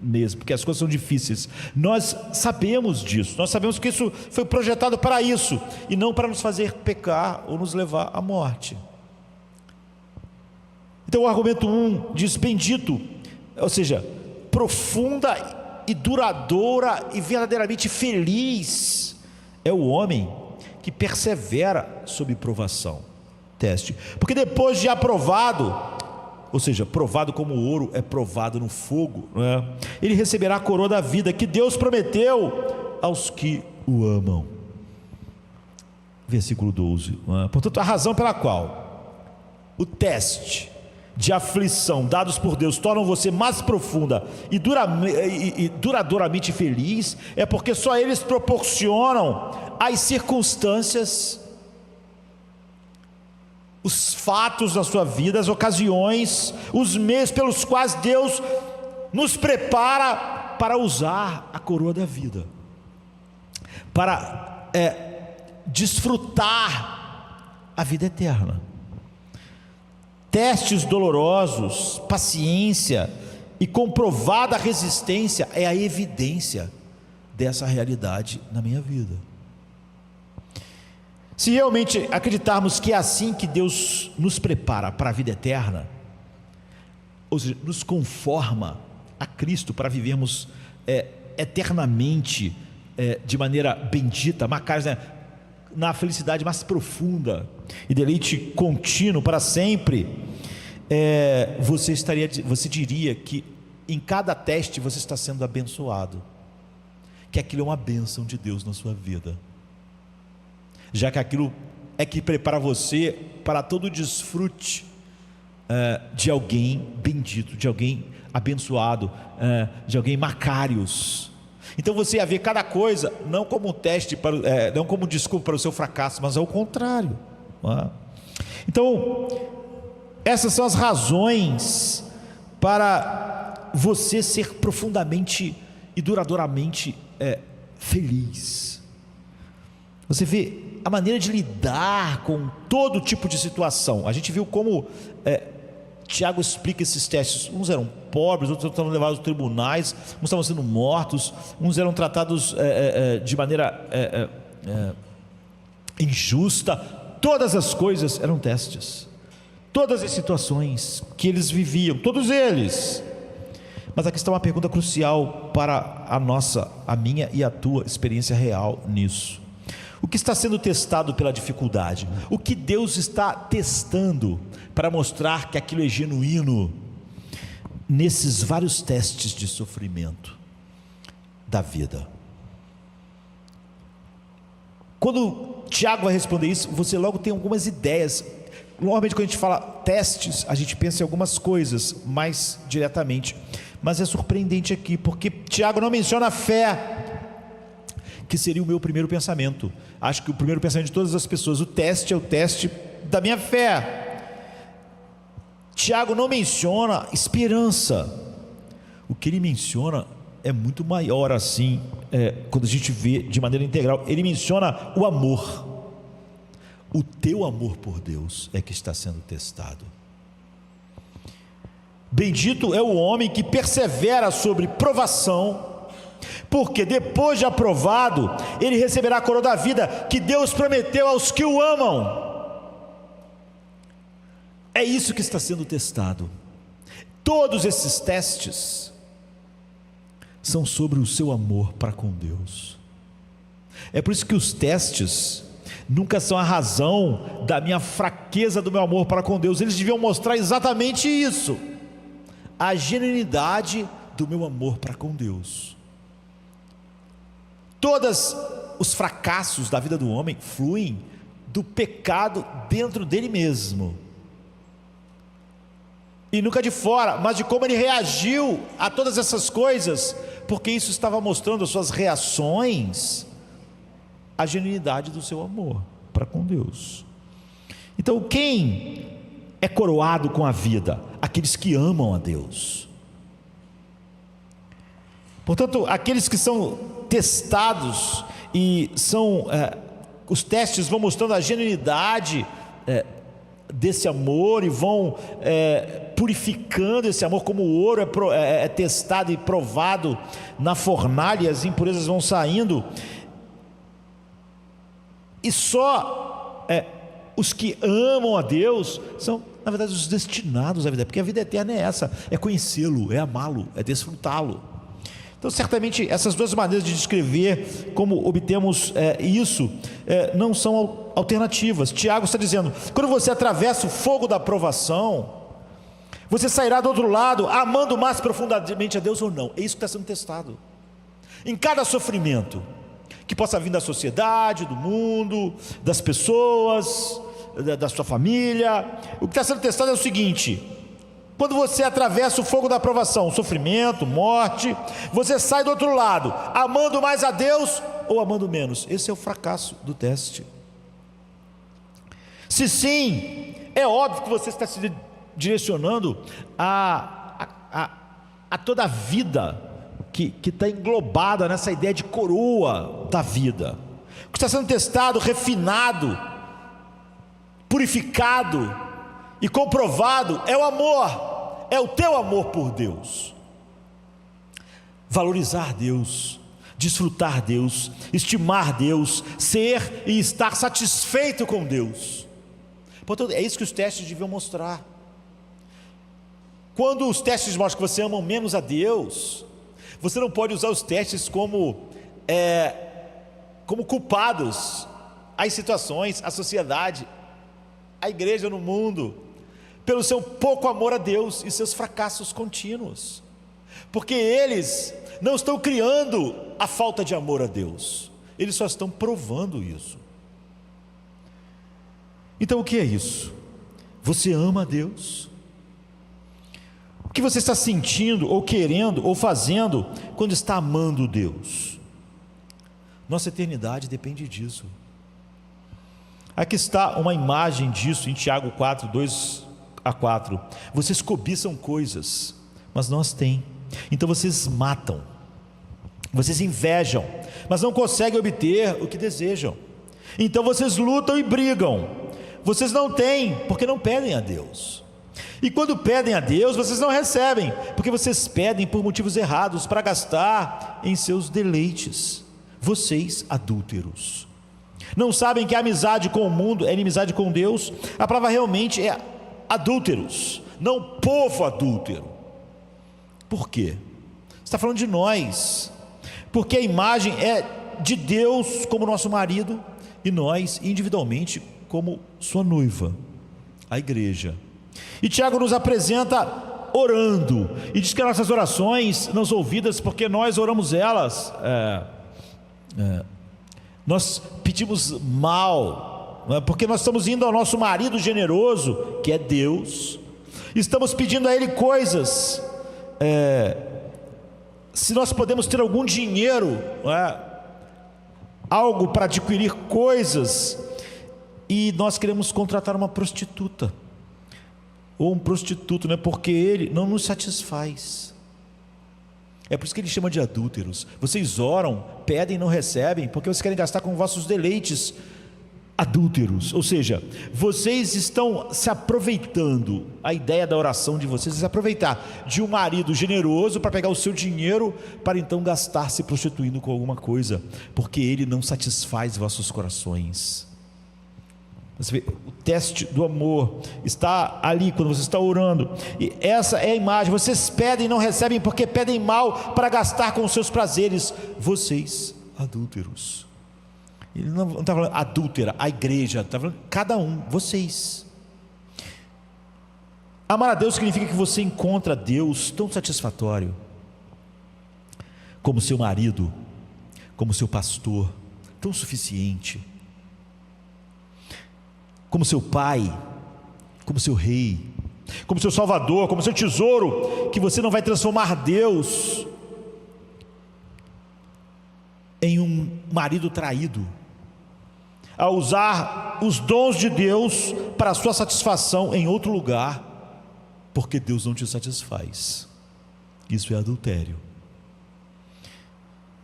mesmo, porque as coisas são difíceis. Nós sabemos disso, nós sabemos que isso foi projetado para isso, e não para nos fazer pecar ou nos levar à morte. Então o argumento 1 diz: bendito, ou seja, profunda e duradoura e verdadeiramente feliz é o homem que persevera sob provação, teste, porque depois de aprovado, ou seja, provado como o ouro é provado no fogo, não é? Ele receberá a coroa da vida que Deus prometeu aos que o amam. Versículo 12, não é? Portanto, a razão pela qual o teste de aflição dados por Deus tornam você mais profunda e duradouramente feliz é porque só eles proporcionam as circunstâncias, os fatos da sua vida, as ocasiões, os meios pelos quais Deus nos prepara para usar a coroa da vida, para desfrutar a vida eterna. Testes dolorosos, paciência e comprovada resistência é a evidência dessa realidade na minha vida. Se realmente acreditarmos que é assim que Deus nos prepara para a vida eterna, ou seja, nos conforma a Cristo para vivermos eternamente, de maneira bendita, na felicidade mais profunda e deleite contínuo para sempre, você diria que em cada teste você está sendo abençoado, que aquilo é uma bênção de Deus na sua vida, já que aquilo é que prepara você para todo o desfrute de alguém bendito, de alguém abençoado, de alguém macários. Então você ia ver cada coisa não como um teste, não como desculpa para o seu fracasso, mas ao contrário, não é? Então essas são as razões para você ser profundamente e duradouramente feliz. Você vê a maneira de lidar com todo tipo de situação. A gente viu como Tiago explica esses testes. Uns eram pobres, outros estavam levados aos tribunais, uns estavam sendo mortos, uns eram tratados de maneira injusta. Todas as coisas eram testes, todas as situações que eles viviam, todos eles. Mas aqui está uma pergunta crucial para a minha e a tua experiência real nisso. O que está sendo testado pela dificuldade? O que Deus está testando para mostrar que aquilo é genuíno nesses vários testes de sofrimento da vida? Quando Tiago vai responder isso, você logo tem algumas ideias. Normalmente quando a gente fala testes, a gente pensa em algumas coisas mais diretamente, mas é surpreendente aqui, porque Tiago não menciona a fé, que seria o meu primeiro pensamento. Acho que o primeiro pensamento de todas as pessoas, o teste é o teste da minha fé. Tiago não menciona esperança. O que ele menciona é muito maior assim, quando a gente vê de maneira integral. Ele menciona o amor. O teu amor por Deus é que está sendo testado. Bendito é o homem que persevera sobre provação, porque depois de aprovado, ele receberá a coroa da vida que Deus prometeu aos que o amam. É isso que está sendo testado. Todos esses testes são sobre o seu amor para com Deus. É por isso que os testes nunca são a razão da minha fraqueza, do meu amor para com Deus. Eles deviam mostrar exatamente isso, a genuinidade do meu amor para com Deus. Todos os fracassos da vida do homem fluem do pecado dentro dele mesmo, e nunca de fora, mas de como ele reagiu a todas essas coisas, porque isso estava mostrando as suas reações, a genuinidade do seu amor para com Deus. Então quem é coroado com a vida? aqueles que amam a Deus. Portanto, aqueles que são testados e são, os testes vão mostrando a genuinidade desse amor e vão purificando esse amor, como o ouro é testado e provado na fornalha, e as impurezas vão saindo. E só os que amam a Deus são, na verdade, os destinados à vida, porque a vida eterna é essa: é conhecê-lo, é amá-lo, é desfrutá-lo. Então, certamente, essas duas maneiras de descrever como obtemos isso não são alternativas. Tiago está dizendo: quando você atravessa o fogo da provação, você sairá do outro lado amando mais profundamente a Deus ou não. É isso que está sendo testado. Em cada sofrimento que possa vir da sociedade, do mundo, das pessoas, da sua família, o que está sendo testado é o seguinte: quando você atravessa o fogo da provação, sofrimento, morte, você sai do outro lado amando mais a Deus ou amando menos. Esse é o fracasso do teste. Se sim, é óbvio que você está se direcionando a toda a vida que está englobada nessa ideia de coroa da vida. O que está sendo testado, refinado, purificado e comprovado é o amor, é o teu amor por Deus. Valorizar Deus, desfrutar Deus, estimar Deus, ser e estar satisfeito com Deus. Portanto, é isso que os testes deviam mostrar. Quando os testes mostram que você ama menos a Deus, você não pode usar os testes como culpados às situações, à sociedade, à igreja no mundo, pelo seu pouco amor a Deus e seus fracassos contínuos, porque eles não estão criando a falta de amor a Deus, eles só estão provando isso. Então, o que é isso? Você ama a Deus? O que você está sentindo, ou querendo, ou fazendo quando está amando Deus? Nossa eternidade depende disso. Aqui está uma imagem disso em Tiago 4, 2-4. Vocês cobiçam coisas, mas não as têm. Então vocês matam, vocês invejam, mas não conseguem obter o que desejam. Então vocês lutam e brigam. Vocês não têm, porque não pedem a Deus. E quando pedem a Deus, vocês não recebem, porque vocês pedem por motivos errados, para gastar em seus deleites. Vocês, adúlteros, não sabem que a amizade com o mundo é inimizade com Deus? A palavra realmente é adúlteros, não povo adúltero. Por quê? Está falando de nós, porque a imagem é de Deus como nosso marido, e nós individualmente como sua noiva, a igreja. E Tiago nos apresenta orando, e diz que nossas orações não são ouvidas porque nós oramos elas, nós pedimos mal, porque nós estamos indo ao nosso marido generoso, que é Deus, estamos pedindo a Ele coisas, se nós podemos ter algum dinheiro, algo para adquirir coisas, e nós queremos contratar uma prostituta, ou um prostituto, porque ele não nos satisfaz. É por isso que ele chama de adúlteros. Vocês oram, pedem e não recebem, porque vocês querem gastar com vossos deleites adúlteros. Ou seja, vocês estão se aproveitando, a ideia da oração de vocês é se aproveitar de um marido generoso para pegar o seu dinheiro, para então gastar se prostituindo com alguma coisa, porque ele não satisfaz vossos corações. Você vê, o teste do amor está ali quando você está orando, e essa é a imagem. Vocês pedem e não recebem porque pedem mal para gastar com os seus prazeres. Vocês, adúlteros. Ele não está falando adúltera, a igreja, está falando cada um, vocês. Amar a Deus significa que você encontra Deus tão satisfatório como seu marido, como seu pastor, tão suficiente, como seu pai, como seu rei, como seu salvador, como seu tesouro, que você não vai transformar Deus em um marido traído, a usar os dons de Deus para a sua satisfação em outro lugar. porque Deus não te satisfaz. Isso é adultério.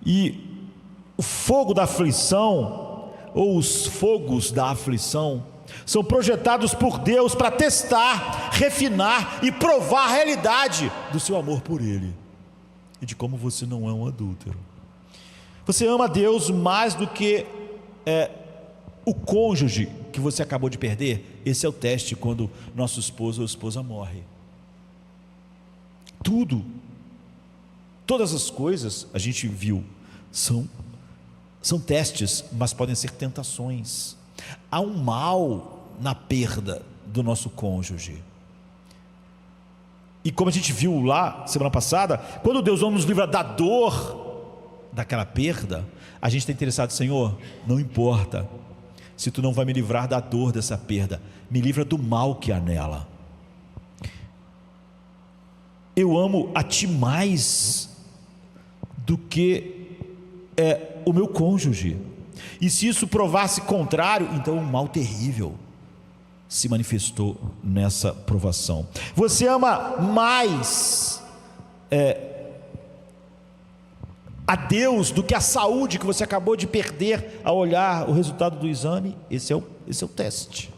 E o fogo da aflição, ou os fogos da aflição, são projetados por Deus para testar, refinar e provar a realidade do seu amor por Ele e de como você não é um adúltero. Você ama Deus mais do que o cônjuge que você acabou de perder. Esse é o teste quando nosso esposo ou esposa morre. Todas as coisas, a gente viu, são testes, mas podem ser tentações. Há um mal na perda do nosso cônjuge. E como a gente viu lá semana passada, quando Deus não nos livra da dor daquela perda, a gente está interessado: Senhor, não importa se tu não vai me livrar da dor dessa perda, me livra do mal que há nela. Eu amo a ti mais do que o meu cônjuge, e se isso provasse contrário, então um mal terrível se manifestou nessa provação. Você ama mais a Deus do que a saúde que você acabou de perder ao olhar o resultado do exame? Esse é o teste.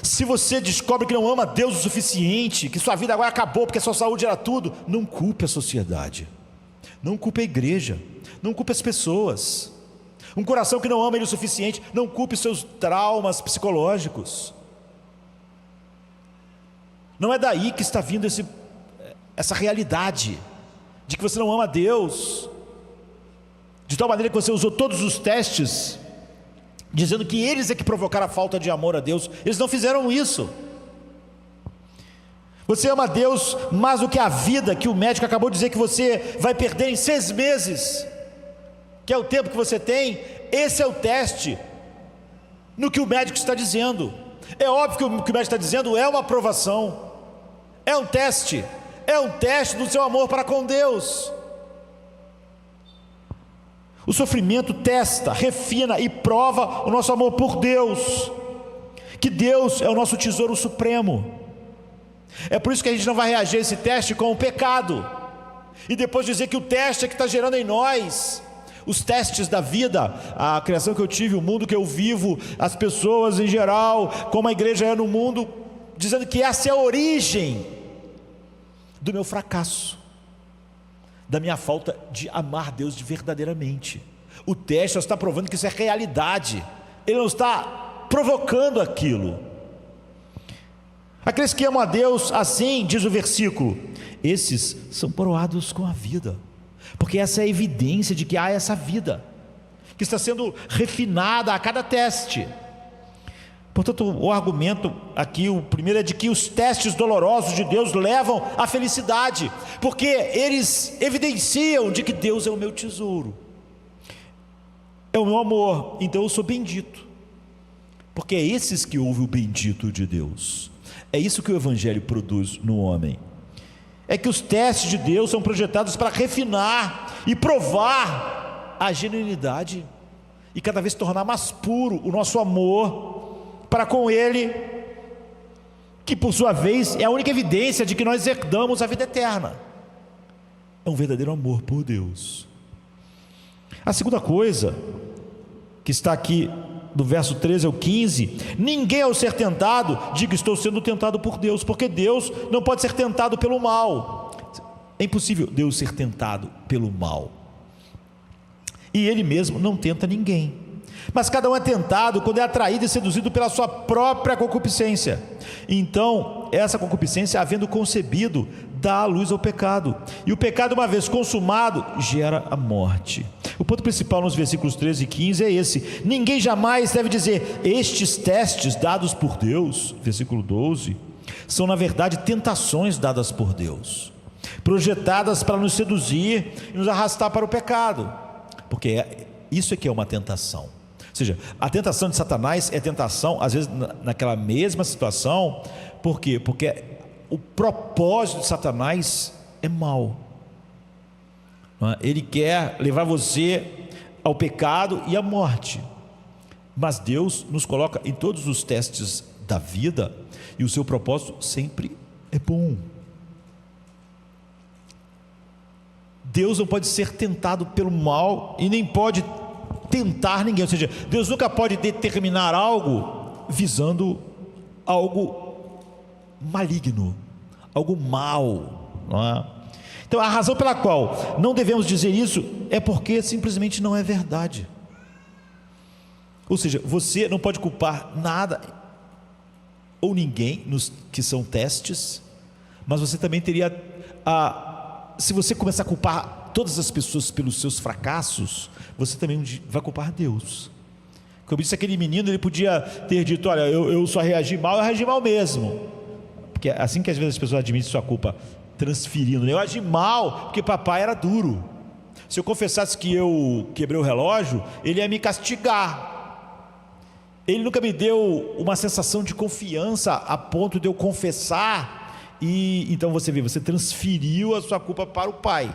Se você descobre que não ama Deus o suficiente, que sua vida agora acabou porque a sua saúde era tudo, não culpe a sociedade, não culpe a igreja, não culpe as pessoas. Um coração que não ama Ele o suficiente, não culpe seus traumas psicológicos. Não é daí que está vindo essa realidade de que você não ama Deus, de tal maneira que você usou todos os testes, dizendo que eles é que provocaram a falta de amor a Deus. Eles não fizeram isso. Você ama Deus mais do que a vida que o médico acabou de dizer que você vai perder em 6 meses, que é o tempo que você tem. Esse é o teste no que o médico está dizendo. É óbvio que o que o médico está dizendo é uma aprovação, é um teste do seu amor para com Deus. O sofrimento testa, refina e prova o nosso amor por Deus, que Deus é o nosso tesouro supremo. É por isso que a gente não vai reagir a esse teste com o pecado, e depois dizer que o teste é que está gerando em nós. Os testes da vida, a criação que eu tive, o mundo que eu vivo, as pessoas em geral, como a igreja é no mundo, dizendo que essa é a origem do meu fracasso, da minha falta de amar Deus de verdadeiramente. O teste está provando que isso é realidade, ele não está provocando aquilo. Aqueles que amam a Deus assim, diz o versículo, esses são coroados com a vida, porque essa é a evidência de que há essa vida, que está sendo refinada a cada teste. Portanto, o argumento aqui, o primeiro é de que os testes dolorosos de Deus levam à felicidade, porque eles evidenciam de que Deus é o meu tesouro, é o meu amor, então eu sou bendito, porque é esses que ouvem o bendito de Deus. É isso que o Evangelho produz no homem, é que os testes de Deus são projetados para refinar e provar a genuinidade e cada vez tornar mais puro o nosso amor para com Ele, que por sua vez é a única evidência de que nós herdamos a vida eterna. É um verdadeiro amor por Deus. A segunda coisa que está aqui do verso 13 ao 15, ninguém ao ser tentado diga estou sendo tentado por Deus, porque Deus não pode ser tentado pelo mal. É impossível Deus ser tentado pelo mal, e Ele mesmo não tenta ninguém, mas cada um é tentado quando é atraído e seduzido pela sua própria concupiscência. Então essa concupiscência, havendo concebido, dá a luz ao pecado, e o pecado, uma vez consumado, gera a morte. O ponto principal nos versículos 13 e 15 é esse: ninguém jamais deve dizer estes testes dados por Deus, versículo 12, são na verdade tentações dadas por Deus, projetadas para nos seduzir e nos arrastar para o pecado, porque isso é que é uma tentação. Ou seja, a tentação de Satanás é tentação, às vezes naquela mesma situação. Por quê? Porque o propósito de Satanás é mau. Ele quer levar você ao pecado e à morte, mas Deus nos coloca em todos os testes da vida e o seu propósito sempre é bom. Deus não pode ser tentado pelo mal e nem pode tentar ninguém, ou seja, Deus nunca pode determinar algo visando algo maligno, algo mal, não é? Então a razão pela qual não devemos dizer isso é porque simplesmente não é verdade. Ou seja, você não pode culpar nada ou ninguém nos que são testes, mas você também teria se você começar a culpar todas as pessoas pelos seus fracassos, você também vai culpar Deus. Como disse aquele menino, ele podia ter dito: olha, eu só reagi mal, eu reagi mal mesmo. Porque é assim que às vezes as pessoas admitem sua culpa, transferindo. Eu agi mal porque papai era duro. Se eu confessasse que eu quebrei o relógio, ele ia me castigar. Ele nunca me deu uma sensação de confiança a ponto de eu confessar. E então você vê, você transferiu a sua culpa para o pai.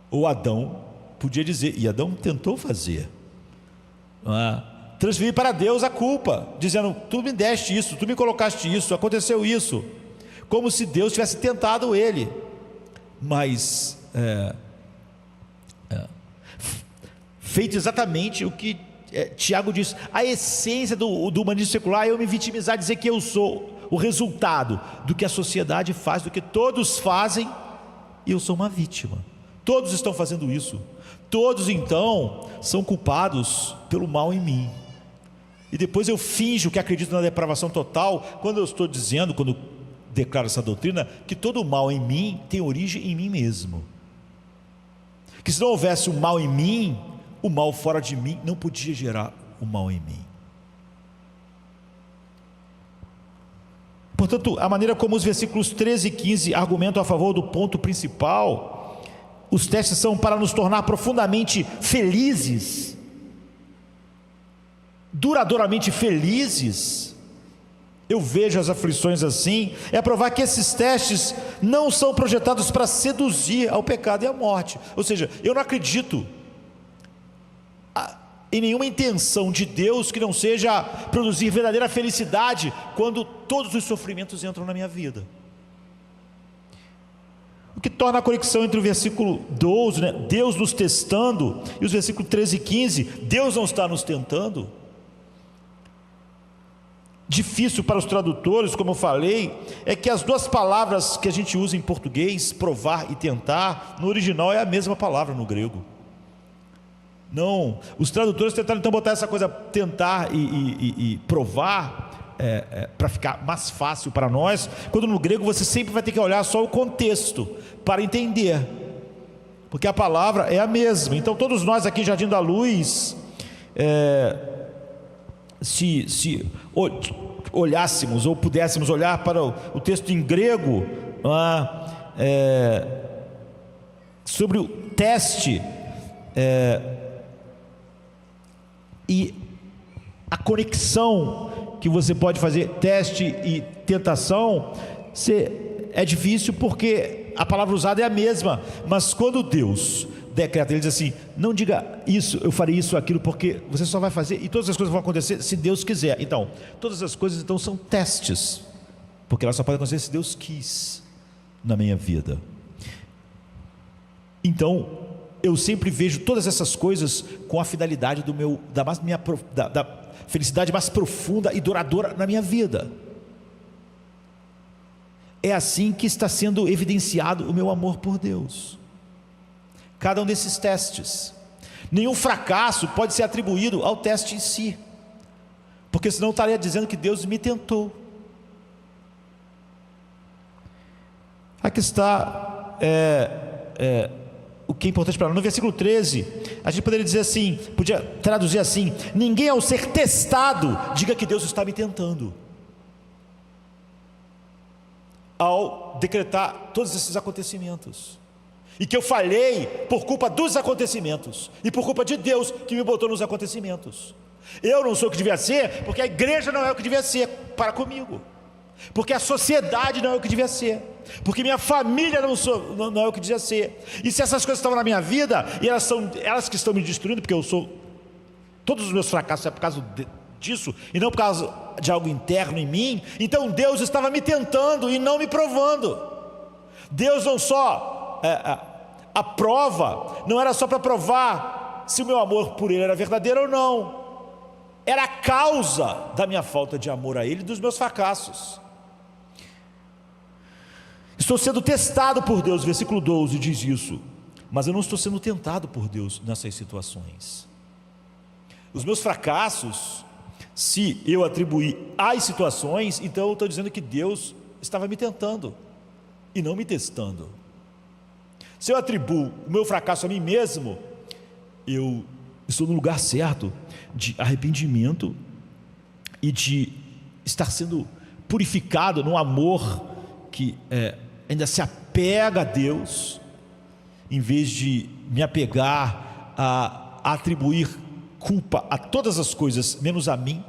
Ou Adão podia dizer, e Adão tentou fazer, transferir para Deus a culpa, dizendo: tu me deste isso, tu me colocaste isso, aconteceu isso, como se Deus tivesse tentado ele. Mas feito exatamente o que Tiago diz: a essência do humanismo secular é eu me vitimizar, dizer que eu sou o resultado do que a sociedade faz, do que todos fazem, e eu sou uma vítima. Todos estão fazendo isso, todos então são culpados pelo mal em mim, e depois eu finjo que acredito na depravação total, quando eu estou dizendo, quando declaro essa doutrina, que todo o mal em mim tem origem em mim mesmo, que se não houvesse o mal em mim, o mal fora de mim não podia gerar o mal em mim. Portanto, a maneira como os versículos 13 e 15 argumentam a favor do ponto principal, os testes são para nos tornar profundamente felizes, duradouramente felizes. Eu vejo as aflições assim, é provar que esses testes não são projetados para seduzir ao pecado e à morte. Ou seja, eu não acredito em nenhuma intenção de Deus que não seja produzir verdadeira felicidade quando todos os sofrimentos entram na minha vida. O que torna a conexão entre o versículo 12, Deus nos testando, e os versículos 13 e 15, Deus não está nos tentando. Difícil para os tradutores, como eu falei, é que as duas palavras que a gente usa em português, provar e tentar, no original é a mesma palavra no grego. Não, os tradutores tentaram então botar essa coisa tentar e provar para ficar mais fácil para nós, quando no grego você sempre vai ter que olhar só o contexto para entender, porque a palavra é a mesma. Então todos nós aqui em Jardim da Luz, se olhássemos ou pudéssemos olhar para o texto em grego, sobre o teste e a conexão que você pode fazer, teste e tentação, é difícil porque a palavra usada é a mesma, mas quando Deus decreta, Ele diz assim: não diga isso, eu farei isso, aquilo, porque você só vai fazer, e todas as coisas vão acontecer se Deus quiser. Então, todas as coisas então são testes, porque elas só podem acontecer se Deus quis na minha vida. Então, eu sempre vejo todas essas coisas com a finalidade da felicidade mais profunda e duradoura na minha vida. É assim que está sendo evidenciado o meu amor por Deus. Cada um desses testes, nenhum fracasso pode ser atribuído ao teste em si, porque senão eu estaria dizendo que Deus me tentou. Aqui está o que é importante para nós. No versículo 13, a gente poderia dizer assim, podia traduzir assim: ninguém ao ser testado diga que Deus está me tentando, ao decretar todos esses acontecimentos, e que eu falhei por culpa dos acontecimentos, e por culpa de Deus que me botou nos acontecimentos. Eu não sou o que devia ser, porque a igreja não é o que devia ser para comigo, porque a sociedade não é o que devia ser, porque minha família não é o que devia ser. E se essas coisas estão na minha vida, e elas que estão me destruindo, porque todos os meus fracassos é por causa disso, e não por causa de algo interno em mim, então Deus estava me tentando e não me provando. Deus não só a prova, não era só para provar se o meu amor por Ele era verdadeiro ou não, era a causa da minha falta de amor a Ele e dos meus fracassos. Estou sendo testado por Deus, versículo 12 diz isso, mas eu não estou sendo tentado por Deus nessas situações. Os meus fracassos, se eu atribuir às situações, então eu estou dizendo que Deus estava me tentando e não me testando. Se eu atribuo o meu fracasso a mim mesmo, eu estou no lugar certo de arrependimento e de estar sendo purificado no amor que ainda se apega a Deus, em vez de me apegar a atribuir culpa a todas as coisas, menos a mim,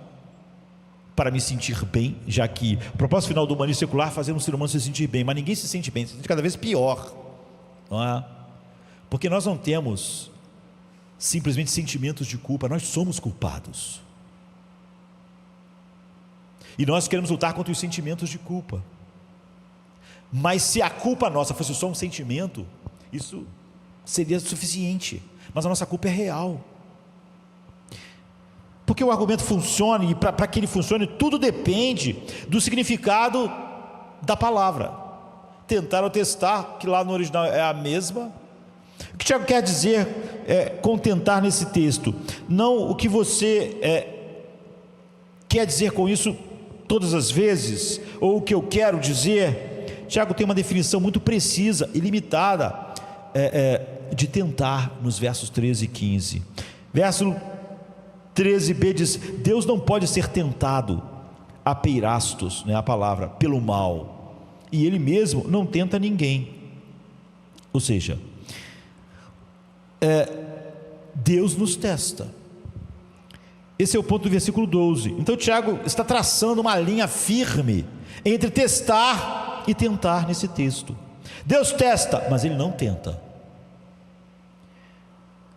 para me sentir bem, já que o propósito final do humanismo secular é fazer um ser humano se sentir bem, mas ninguém se sente bem, se sente cada vez pior, não é? Porque nós não temos simplesmente sentimentos de culpa, nós somos culpados, e nós queremos lutar contra os sentimentos de culpa. Mas se a culpa nossa fosse só um sentimento, isso seria suficiente, mas a nossa culpa é real. Porque o argumento funciona, e para que ele funcione, tudo depende do significado da palavra. Tentar ou testar, que lá no original é a mesma. O que Tiago quer dizer com tentar nesse texto? Não o que você quer dizer com isso todas as vezes, ou o que eu quero dizer. Tiago tem uma definição muito precisa e limitada de tentar, nos versos 13 e 15. Verso 13b diz: Deus não pode ser tentado a peirastos, a palavra, pelo mal, e Ele mesmo não tenta ninguém. Ou seja, Deus nos testa. Esse é o ponto do versículo 12. Então Tiago está traçando uma linha firme entre testar e tentar nesse texto. Deus testa, mas Ele não tenta.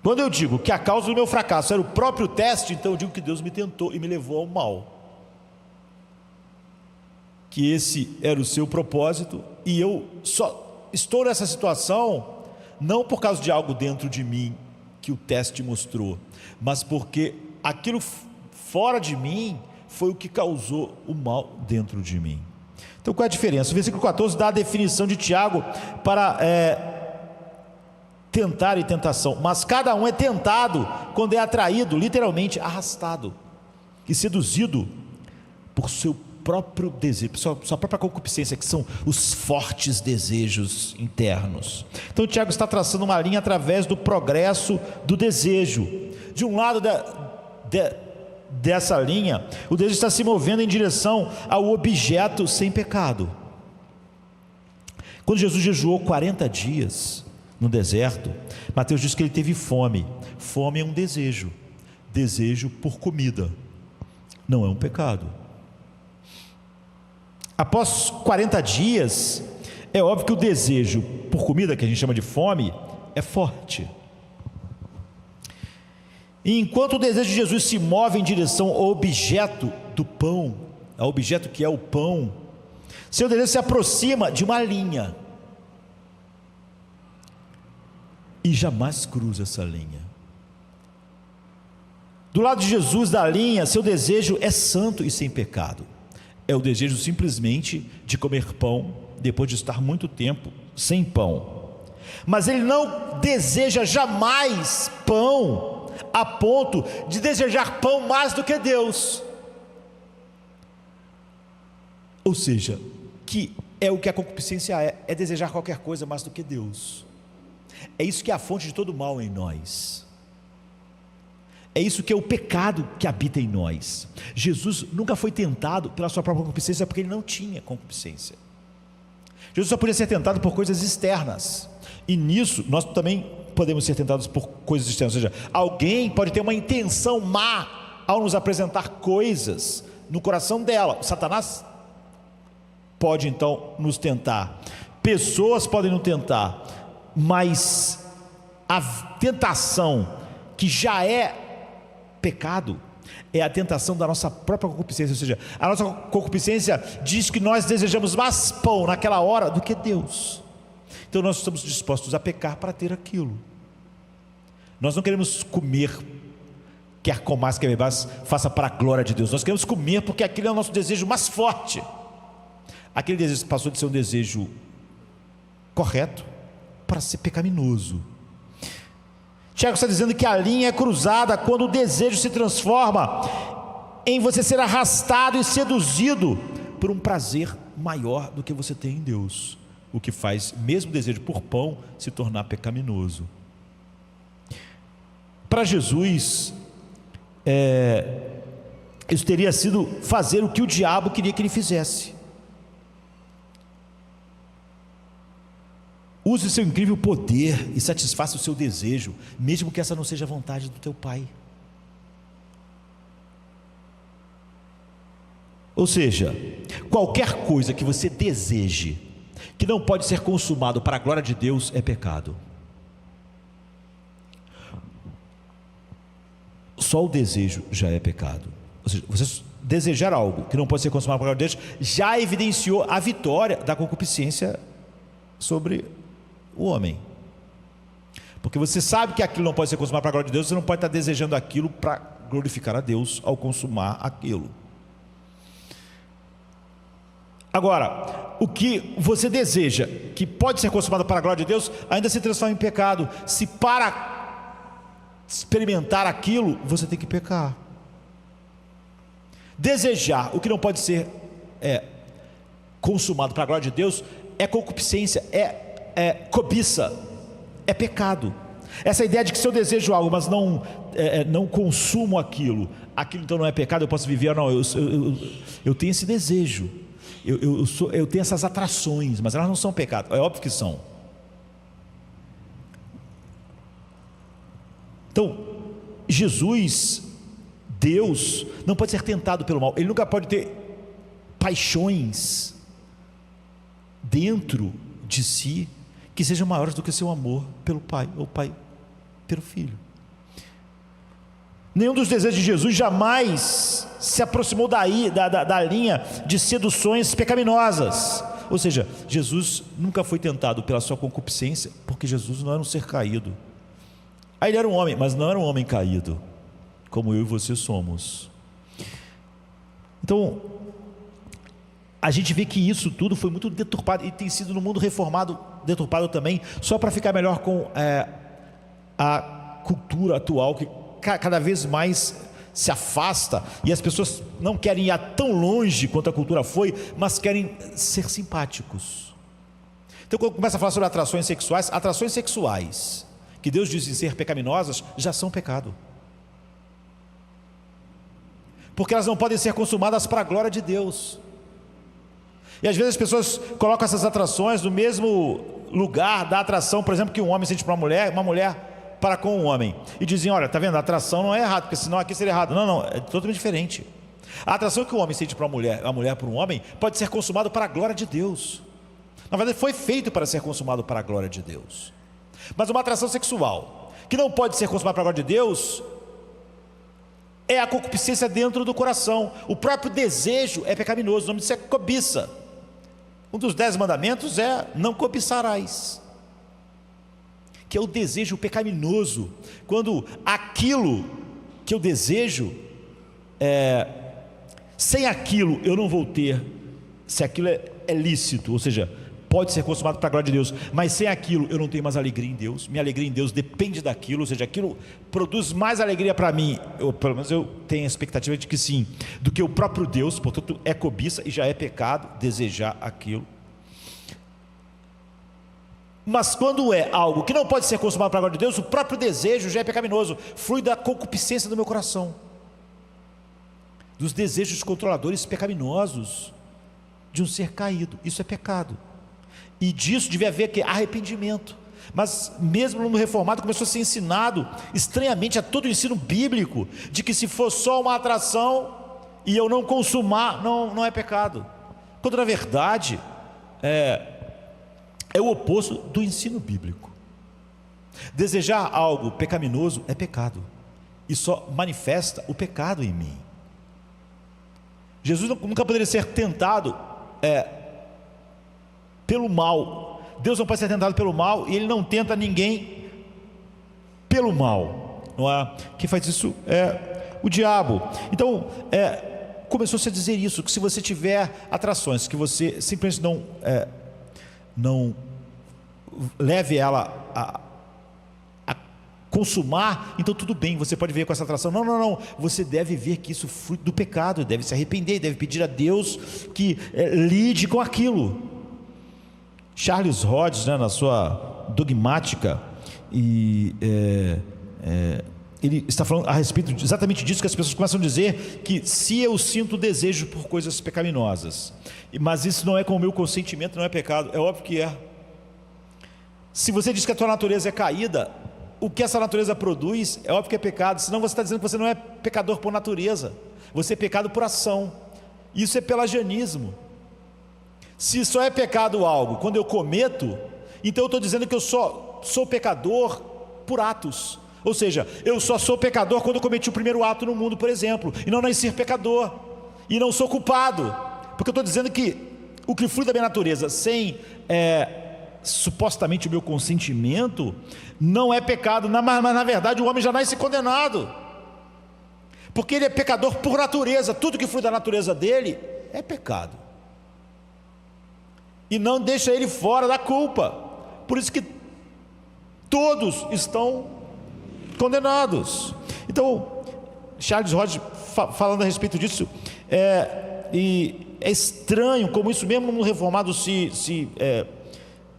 Quando eu digo que a causa do meu fracasso era o próprio teste, então eu digo que Deus me tentou e me levou ao mal, que esse era o seu propósito, e eu só estou nessa situação não por causa de algo dentro de mim que o teste mostrou, mas porque aquilo fora de mim foi o que causou o mal dentro de mim. Então qual é a diferença? O versículo 14 dá a definição de Tiago para tentar e tentação, mas cada um é tentado quando é atraído, literalmente arrastado e seduzido por seu próprio desejo, sua própria concupiscência, que são os fortes desejos internos. Então Tiago está traçando uma linha através do progresso do desejo. De um lado dessa linha, o desejo está se movendo em direção ao objeto sem pecado. Quando Jesus jejuou 40 dias no deserto, Mateus diz que ele teve fome. Fome é um desejo, desejo por comida, não é um pecado. Após 40 dias, é óbvio que o desejo por comida, que a gente chama de fome, é forte. E enquanto o desejo de Jesus se move em direção ao objeto do pão, ao objeto que é o pão, seu desejo se aproxima de uma linha e jamais cruza essa linha. Do lado de Jesus da linha, seu desejo é santo e sem pecado. É o desejo simplesmente de comer pão depois de estar muito tempo sem pão. Mas ele não deseja jamais pão a ponto de desejar pão mais do que Deus. Ou seja, que é o que a concupiscência é desejar qualquer coisa mais do que Deus. É isso que é a fonte de todo mal em nós. É isso que é o pecado que habita em nós. Jesus nunca foi tentado pela sua própria concupiscência, porque ele não tinha concupiscência. Jesus só podia ser tentado por coisas externas, e nisso nós também podemos ser tentados por coisas externas. Ou seja, alguém pode ter uma intenção má ao nos apresentar coisas no coração dela. Satanás pode então nos tentar, pessoas podem nos tentar, mas a tentação, que já é pecado, é a tentação da nossa própria concupiscência, ou seja, a nossa concupiscência diz que nós desejamos mais pão naquela hora do que Deus. Então nós estamos dispostos a pecar para ter aquilo. Nós não queremos comer, quer comais, quer bebais, faça para a glória de Deus. Nós queremos comer porque aquele é o nosso desejo mais forte. Aquele desejo passou de ser um desejo correto para ser pecaminoso. Tiago está dizendo que a linha é cruzada quando o desejo se transforma em você ser arrastado e seduzido por um prazer maior do que você tem em Deus, o que faz mesmo o desejo por pão se tornar pecaminoso. Para Jesus, isso teria sido fazer o que o diabo queria que ele fizesse. Use seu incrível poder e satisfaça o seu desejo, mesmo que essa não seja a vontade do teu Pai. Ou seja, qualquer coisa que você deseje, que não pode ser consumado para a glória de Deus, é pecado. Só o desejo já é pecado. Ou seja, você desejar algo que não pode ser consumado para a glória de Deus, já evidenciou a vitória da concupiscência sobre o homem. Porque você sabe que aquilo não pode ser consumado para a glória de Deus, você não pode estar desejando aquilo para glorificar a Deus ao consumar aquilo. Agora, o que você deseja que pode ser consumado para a glória de Deus, ainda se transforma em pecado, se para experimentar aquilo, você tem que pecar. Desejar o que não pode ser consumado para a glória de Deus, é concupiscência, é cobiça, é pecado. Essa ideia de que se eu desejo algo, mas não consumo aquilo então não é pecado, eu posso viver. Não, eu tenho esse desejo, eu tenho essas atrações, mas elas não são pecado. É óbvio que são. Então, Jesus, Deus, não pode ser tentado pelo mal. Ele nunca pode ter paixões dentro de si que sejam maiores do que seu amor pelo Pai, ou Pai pelo Filho. Nenhum dos desejos de Jesus jamais se aproximou da linha de seduções pecaminosas. Ou seja, Jesus nunca foi tentado pela sua concupiscência, porque Jesus não era um ser caído. Ele era um homem, mas não era um homem caído, como eu e você somos. Então, a gente vê que isso tudo foi muito deturpado e tem sido no mundo reformado deturpado também, só para ficar melhor com a cultura atual, que cada vez mais se afasta, e as pessoas não querem ir tão longe quanto a cultura foi, mas querem ser simpáticos. Então, quando começa a falar sobre atrações sexuais que Deus diz em ser pecaminosas, já são pecado, porque elas não podem ser consumadas para a glória de Deus. E às vezes as pessoas colocam essas atrações no mesmo lugar da atração, por exemplo, que um homem sente para uma mulher para com um homem, e dizem: olha, está vendo, a atração não é errado, porque senão aqui seria errado. Não, é totalmente diferente. A atração que o homem sente para a mulher para um homem, pode ser consumado para a glória de Deus. Na verdade, foi feito para ser consumado para a glória de Deus. Mas uma atração sexual que não pode ser consumada para a glória de Deus é a concupiscência dentro do coração. O próprio desejo é pecaminoso. O nome disso é cobiça. Um dos 10 mandamentos é: não cobiçarás, que é o desejo pecaminoso, quando aquilo que eu desejo, sem aquilo eu não vou ter. Se aquilo é lícito, ou seja, pode ser consumado para a glória de Deus, mas sem aquilo eu não tenho mais alegria em Deus. Minha alegria em Deus depende daquilo, ou seja, aquilo produz mais alegria para mim, pelo menos eu tenho a expectativa de que sim, do que o próprio Deus. Portanto, é cobiça e já é pecado desejar aquilo. Mas quando é algo que não pode ser consumado para a glória de Deus, o próprio desejo já é pecaminoso, flui da concupiscência do meu coração, dos desejos controladores pecaminosos de um ser caído. Isso é pecado, e disso devia haver arrependimento. Mas mesmo no mundo reformado começou a ser ensinado estranhamente a todo o ensino bíblico, de que se for só uma atração e eu não consumar, não é pecado, quando na verdade é o oposto do ensino bíblico. Desejar algo pecaminoso é pecado, e só manifesta o pecado em mim. Jesus nunca poderia ser tentado pelo mal. Deus não pode ser tentado pelo mal, e Ele não tenta ninguém pelo mal, não é? Quem faz isso é o diabo. Então, começou-se a dizer isso, que se você tiver atrações, que você simplesmente não leve ela a consumar, então tudo bem, você pode ver com essa atração. Não, você deve ver que isso é fruto do pecado, deve se arrepender, deve pedir a Deus que lide com aquilo. Charles Rhodes, né, na sua dogmática, ele está falando a respeito exatamente disso, que as pessoas começam a dizer que se eu sinto desejo por coisas pecaminosas, mas isso não é com o meu consentimento, não é pecado. É óbvio que é. Se você diz que a tua natureza é caída, o que essa natureza produz, é óbvio que é pecado. Senão você está dizendo que você não é pecador por natureza, você é pecado por ação. Isso é pelagianismo. Se só é pecado algo quando eu cometo, então eu estou dizendo que eu só sou pecador por atos. Ou seja, eu só sou pecador quando eu cometi o primeiro ato no mundo, por exemplo, e não nasci pecador, e não sou culpado, porque eu estou dizendo que o que flui da minha natureza sem supostamente o meu consentimento não é pecado, mas na verdade o homem já nasce condenado, porque ele é pecador por natureza. Tudo que flui da natureza dele é pecado, e não deixa ele fora da culpa. Por isso que todos estão condenados. Então, Charles Rhodes falando a respeito disso, e é estranho como isso mesmo no Reformado se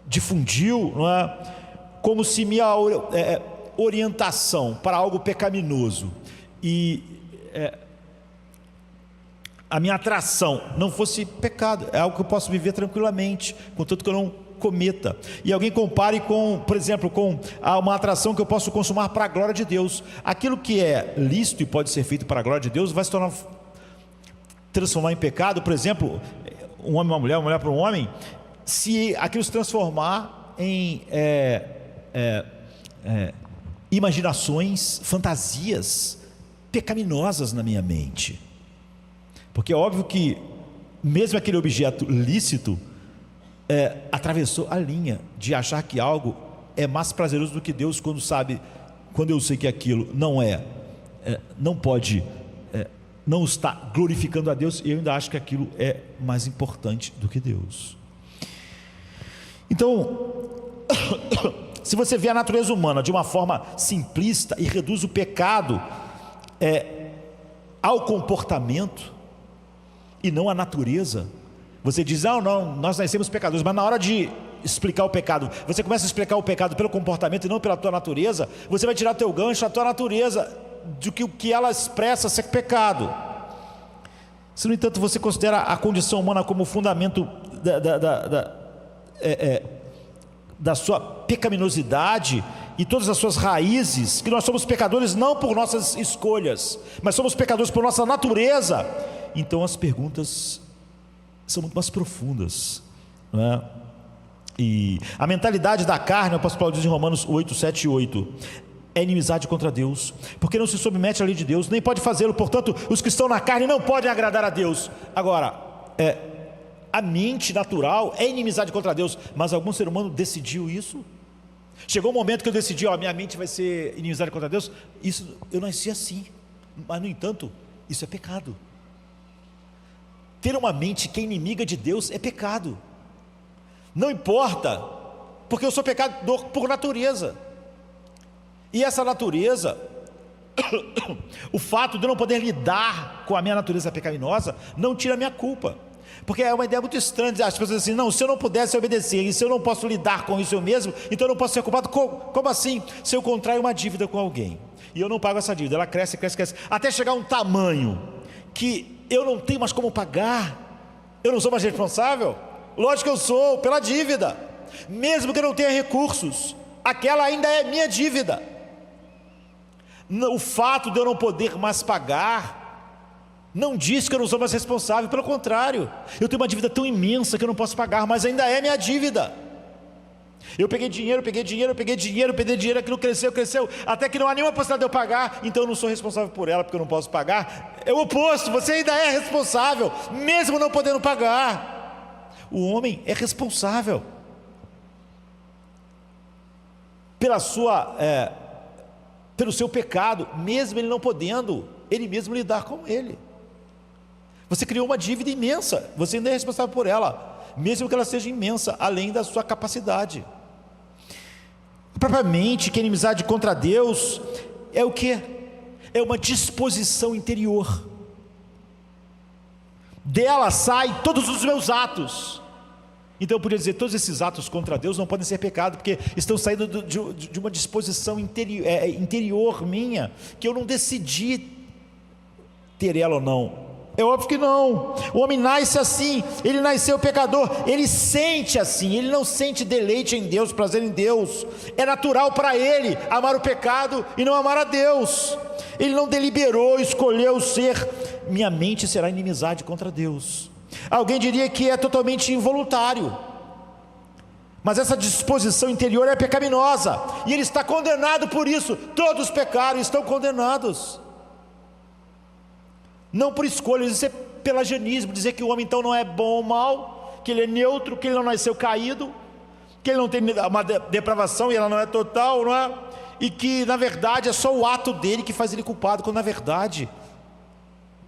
difundiu, não é? Como se minha orientação para algo pecaminoso e a minha atração não fosse pecado, é algo que eu posso viver tranquilamente, contanto que eu não cometa. E alguém compare com, por exemplo, com uma atração que eu posso consumar para a glória de Deus. Aquilo que é lícito e pode ser feito para a glória de Deus vai se transformar em pecado. Por exemplo, um homem, uma mulher para um homem, se aquilo se transformar em imaginações, fantasias pecaminosas na minha mente. Porque é óbvio que mesmo aquele objeto lícito atravessou a linha de achar que algo é mais prazeroso do que Deus, quando eu sei que aquilo não pode, não está glorificando a Deus, e eu ainda acho que aquilo é mais importante do que Deus. Então, se você vê a natureza humana de uma forma simplista e reduz o pecado ao comportamento e não à natureza, você diz: não, nós nascemos pecadores, mas na hora de explicar o pecado, você começa a explicar o pecado pelo comportamento e não pela tua natureza, você vai tirar teu gancho, a tua natureza, do que ela expressa ser pecado. Se no entanto você considera a condição humana como fundamento da sua pecaminosidade e todas as suas raízes, que nós somos pecadores não por nossas escolhas, mas somos pecadores por nossa natureza, então as perguntas são muito mais profundas, não é? E a mentalidade da carne, o apóstolo Paulo diz em Romanos 8, 7 e 8, é inimizade contra Deus, porque não se submete à lei de Deus, nem pode fazê-lo. Portanto, os que estão na carne não podem agradar a Deus. Agora, a mente natural é inimizade contra Deus, mas algum ser humano decidiu isso? Chegou um momento que eu decidi: minha mente vai ser inimizade contra Deus. Isso, eu nasci assim, mas no entanto, isso é pecado. Ter uma mente que é inimiga de Deus é pecado. Não importa, porque eu sou pecador por natureza. E essa natureza, o fato de eu não poder lidar com a minha natureza pecaminosa, não tira a minha culpa. Porque é uma ideia muito estranha, as pessoas dizem assim: não, se eu não pudesse obedecer, e se eu não posso lidar com isso eu mesmo, então eu não posso ser culpado. Como assim? Se eu contraio uma dívida com alguém, e eu não pago essa dívida, ela cresce, até chegar a um tamanho que eu não tenho mais como pagar, eu não sou mais responsável? Lógico que eu sou, pela dívida. Mesmo que eu não tenha recursos, aquela ainda é minha dívida. O fato de eu não poder mais pagar não diz que eu não sou mais responsável, pelo contrário, eu tenho uma dívida tão imensa que eu não posso pagar, mas ainda é minha dívida. Eu peguei dinheiro, aquilo cresceu, até que não há nenhuma possibilidade de eu pagar, então eu não sou responsável por ela, porque eu não posso pagar. É o oposto, você ainda é responsável, mesmo não podendo pagar. O homem é responsável pelo seu pecado, mesmo ele não podendo, ele mesmo lidar com ele. Você criou uma dívida imensa, você ainda é responsável por ela, mesmo que ela seja imensa, além da sua capacidade. Propriamente, que a inimizade contra Deus é o quê? É uma disposição interior. Dela saem todos os meus atos. Então eu poderia dizer, todos esses atos contra Deus não podem ser pecado, porque estão saindo de uma disposição interior minha, que eu não decidi ter ela ou não. É óbvio que não. O homem nasce assim, ele nasceu pecador, ele sente assim, ele não sente deleite em Deus, prazer em Deus. É natural para ele amar o pecado e não amar a Deus. Ele não deliberou, escolheu ser, minha mente será inimizade contra Deus. Alguém diria que é totalmente involuntário, mas essa disposição interior é pecaminosa, e ele está condenado por isso. Todos pecaram e estão condenados, não por escolha. Isso é pelagianismo, dizer que o homem então não é bom ou mal, que ele é neutro, que ele não nasceu caído, que ele não tem uma depravação e ela não é total, não é? E que na verdade é só o ato dele que faz ele culpado, quando na verdade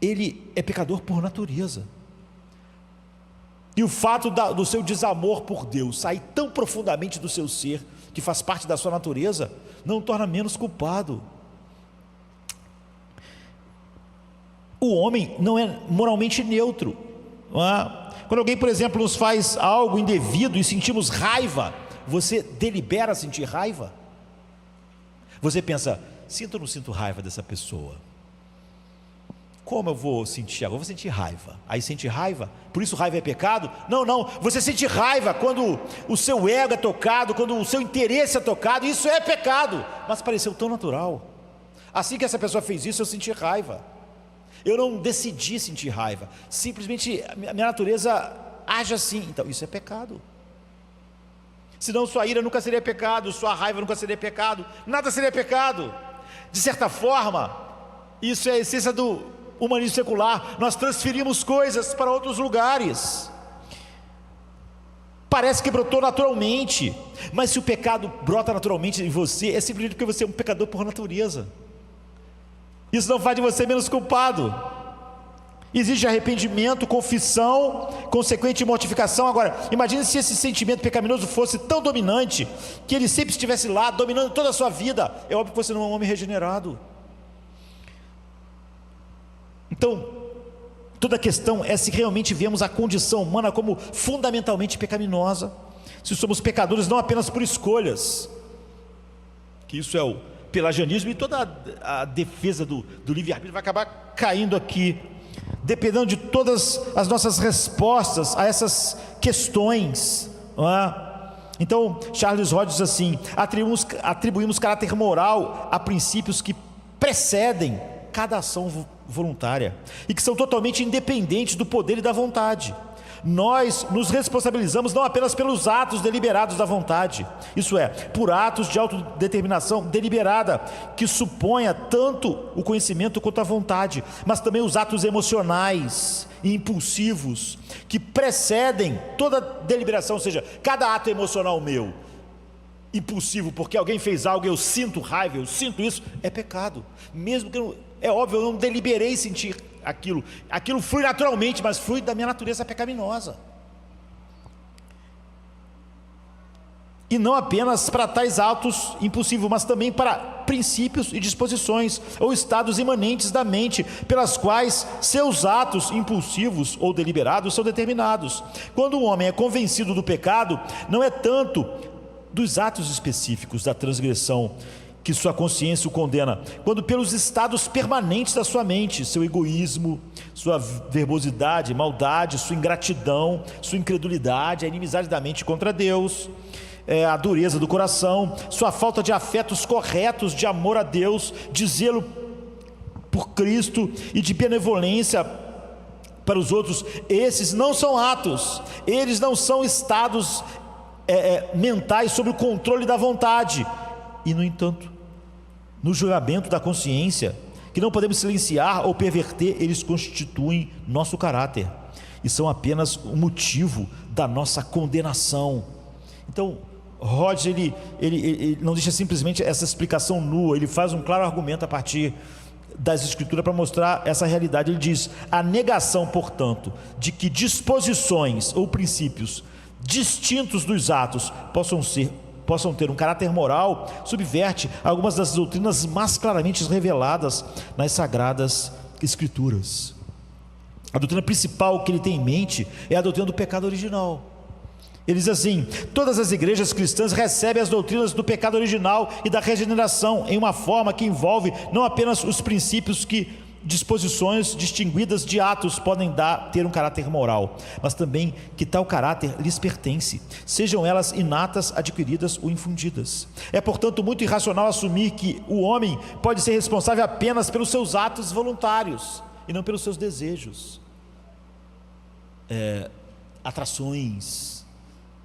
ele é pecador por natureza. E o fato do seu desamor por Deus sair tão profundamente do seu ser, que faz parte da sua natureza, não o torna menos culpado. O homem não é moralmente neutro, não é? Quando alguém, por exemplo, nos faz algo indevido e sentimos raiva, você delibera sentir raiva? Você pensa, sinto ou não sinto raiva dessa pessoa? Como eu vou sentir agora? Eu vou sentir raiva. Aí sente raiva, por isso raiva é pecado? Não, você sente raiva quando o seu ego é tocado, quando o seu interesse é tocado, isso é pecado, mas pareceu tão natural. Assim que essa pessoa fez isso, eu senti raiva. Eu não decidi sentir raiva, simplesmente a minha natureza age assim, então isso é pecado. Senão sua ira nunca seria pecado, sua raiva nunca seria pecado, nada seria pecado. De certa forma, isso é a essência do humanismo secular. Nós transferimos coisas para outros lugares. Parece que brotou naturalmente, mas se o pecado brota naturalmente em você, é simplesmente porque você é um pecador por natureza. Isso não faz de você menos culpado. Exige arrependimento, confissão, consequente mortificação. Agora, imagine se esse sentimento pecaminoso fosse tão dominante, que ele sempre estivesse lá, dominando toda a sua vida. É óbvio que você não é um homem regenerado. Então, toda a questão é se realmente vemos a condição humana como fundamentalmente pecaminosa, se somos pecadores não apenas por escolhas, que isso é o pelagianismo, e toda a defesa do livre-arbítrio vai acabar caindo aqui, dependendo de todas as nossas respostas a essas questões, não é? Então Charles Hodge diz assim: atribuímos caráter moral a princípios que precedem cada ação voluntária e que são totalmente independentes do poder e da vontade. Nós nos responsabilizamos não apenas pelos atos deliberados da vontade, isso é, por atos de autodeterminação deliberada, que suponha tanto o conhecimento quanto a vontade, mas também os atos emocionais e impulsivos, que precedem toda deliberação, ou seja, cada ato emocional meu, impulsivo, porque alguém fez algo, eu sinto raiva, eu sinto isso, é pecado, mesmo que é óbvio, eu não deliberei sentir aquilo flui naturalmente, mas flui da minha natureza pecaminosa. E não apenas para tais atos impulsivos, mas também para princípios e disposições, ou estados imanentes da mente, pelas quais seus atos impulsivos ou deliberados são determinados. Quando o homem é convencido do pecado, não é tanto dos atos específicos da transgressão que sua consciência o condena, quando pelos estados permanentes da sua mente, seu egoísmo, sua verbosidade, maldade, sua ingratidão, sua incredulidade, a inimizade da mente contra Deus, a dureza do coração, sua falta de afetos corretos, de amor a Deus, de zelo por Cristo e de benevolência para os outros. Esses não são atos, eles não são estados mentais sobre o controle da vontade. E, no entanto, no julgamento da consciência, que não podemos silenciar ou perverter, eles constituem nosso caráter e são apenas o motivo da nossa condenação. Então, Rhodes, ele não deixa simplesmente essa explicação nua, ele faz um claro argumento a partir das Escrituras para mostrar essa realidade. Ele diz: a negação, portanto, de que disposições ou princípios distintos dos atos possam ter um caráter moral, subverte algumas das doutrinas mais claramente reveladas nas Sagradas Escrituras. A doutrina principal que ele tem em mente é a doutrina do pecado original. Ele diz assim: todas as igrejas cristãs recebem as doutrinas do pecado original e da regeneração em uma forma que envolve não apenas os princípios que disposições distinguidas de atos podem ter um caráter moral, mas também que tal caráter lhes pertence, sejam elas inatas, adquiridas ou infundidas. É, portanto, muito irracional assumir que o homem pode ser responsável apenas pelos seus atos voluntários e não pelos seus desejos, atrações,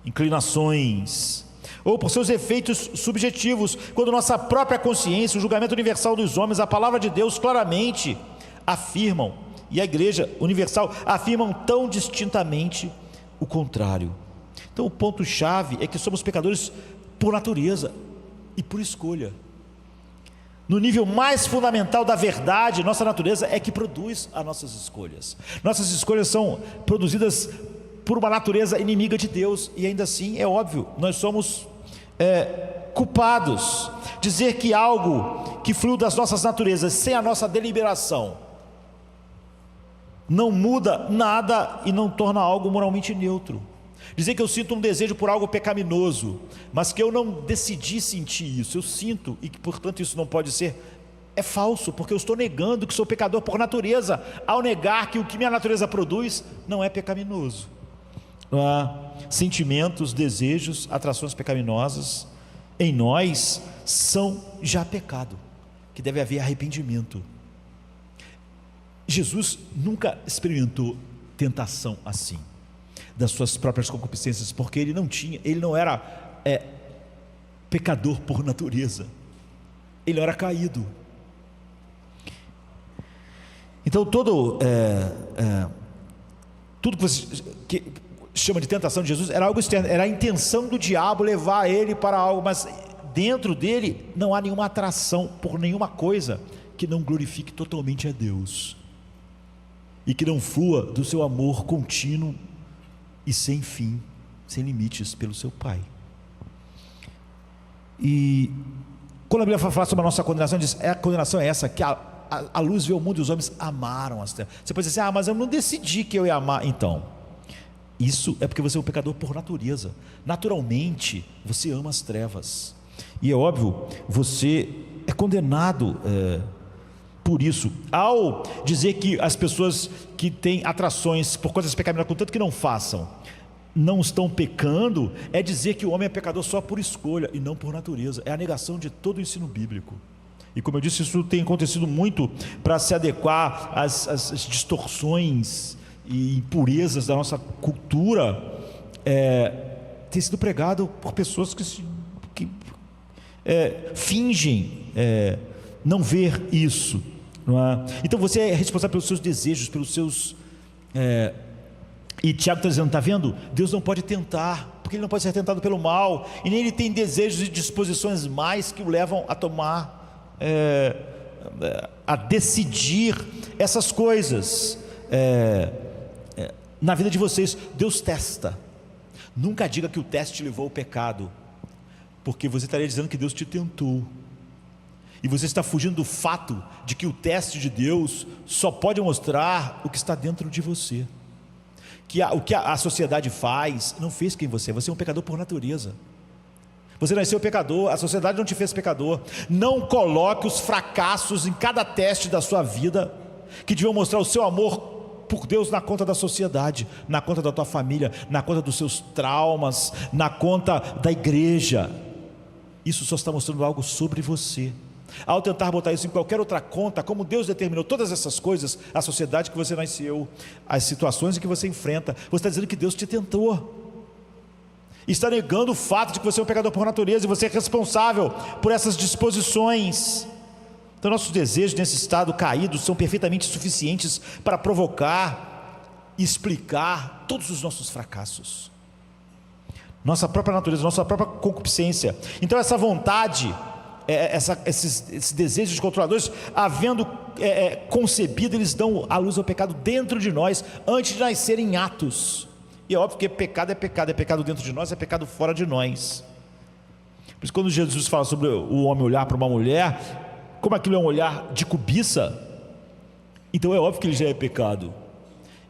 inclinações, ou por seus efeitos subjetivos, quando nossa própria consciência, o julgamento universal dos homens, a palavra de Deus claramente afirmam, e a Igreja Universal afirmam tão distintamente o contrário. Então, o ponto-chave é que somos pecadores por natureza e por escolha. No nível mais fundamental da verdade, nossa natureza é que produz as nossas escolhas. Nossas escolhas são produzidas por uma natureza inimiga de Deus, e ainda assim, é óbvio, nós somos culpados. Dizer que algo que fluiu das nossas naturezas sem a nossa deliberação não muda nada e não torna algo moralmente neutro. Dizer que eu sinto um desejo por algo pecaminoso, mas que eu não decidi sentir isso, eu sinto, e que portanto isso não pode ser, é falso, porque eu estou negando que sou pecador por natureza, ao negar que o que minha natureza produz não é pecaminoso. Sentimentos, desejos, atrações pecaminosas em nós são já pecado, que deve haver arrependimento. Jesus nunca experimentou tentação assim das suas próprias concupiscências, porque ele não era pecador por natureza, ele era caído. Então tudo que você chama de tentação de Jesus era algo externo, era a intenção do diabo levar ele para algo, mas dentro dele não há nenhuma atração por nenhuma coisa que não glorifique totalmente a Deus e que não flua do seu amor contínuo e sem fim, sem limites pelo seu Pai. E quando a Bíblia fala sobre a nossa condenação, diz: a condenação é essa, que a luz veio ao mundo e os homens amaram as trevas. Você pode dizer assim: mas eu não decidi que eu ia amar. Então, isso é porque você é um pecador por natureza. Naturalmente você ama as trevas, e é óbvio, você é condenado por isso. Ao dizer que as pessoas que têm atrações por coisas pecaminosas, contanto que não façam, não estão pecando, é dizer que o homem é pecador só por escolha e não por natureza. É a negação de todo o ensino bíblico. E como eu disse, isso tem acontecido muito para se adequar às distorções e impurezas da nossa cultura. Tem sido pregado por pessoas que fingem não ver isso, não é? Então você é responsável pelos seus desejos, pelos seus e Tiago está dizendo: está vendo? Deus não pode tentar, porque ele não pode ser tentado pelo mal, e nem ele tem desejos e disposições mais que o levam a tomar, a decidir essas coisas na vida de vocês. Deus testa. Nunca diga que o teste te levou ao pecado, porque você estaria dizendo que Deus te tentou, e você está fugindo do fato de que o teste de Deus só pode mostrar o que está dentro de você. O que a sociedade faz não fez quem você é. Você é um pecador por natureza. Você nasceu pecador, a sociedade não te fez pecador. Não coloque os fracassos em cada teste da sua vida, que deviam mostrar o seu amor por Deus, na conta da sociedade, na conta da tua família, na conta dos seus traumas, na conta da igreja. Isso só está mostrando algo sobre você. Ao tentar botar isso em qualquer outra conta, como Deus determinou todas essas coisas, a sociedade que você nasceu, as situações em que você enfrenta, você está dizendo que Deus te tentou. Está negando o fato de que você é um pecador por natureza e você é responsável por essas disposições. Então nossos desejos nesse estado caído são perfeitamente suficientes para provocar e explicar todos os nossos fracassos, nossa própria natureza, nossa própria concupiscência. Então essa vontade, esses desejos controladores, havendo concebido, eles dão à luz ao pecado dentro de nós, antes de nascerem em atos. E é óbvio que pecado é pecado dentro de nós, é pecado fora de nós. Por isso, quando Jesus fala sobre o homem olhar para uma mulher, como aquilo é um olhar de cobiça, então é óbvio que ele já é pecado.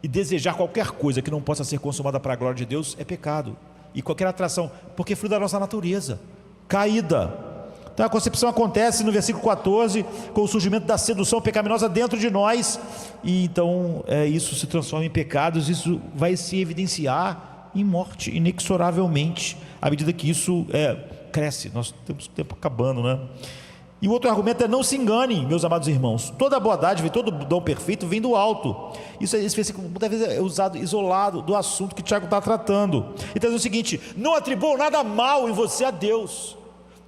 E desejar qualquer coisa que não possa ser consumada para a glória de Deus é pecado. E qualquer atração, porque é fruto da nossa natureza caída. Então a concepção acontece no versículo 14, com o surgimento da sedução pecaminosa dentro de nós, e então isso se transforma em pecados. Isso vai se evidenciar em morte, inexoravelmente, à medida que isso cresce. Nós temos o tempo acabando, né? E o outro argumento é: não se enganem, meus amados irmãos, toda boa dádiva e todo dom perfeito vem do alto. Esse versículo muitas vezes é usado isolado do assunto que Tiago está tratando. Então é o seguinte: não atribuam nada mal em você a Deus.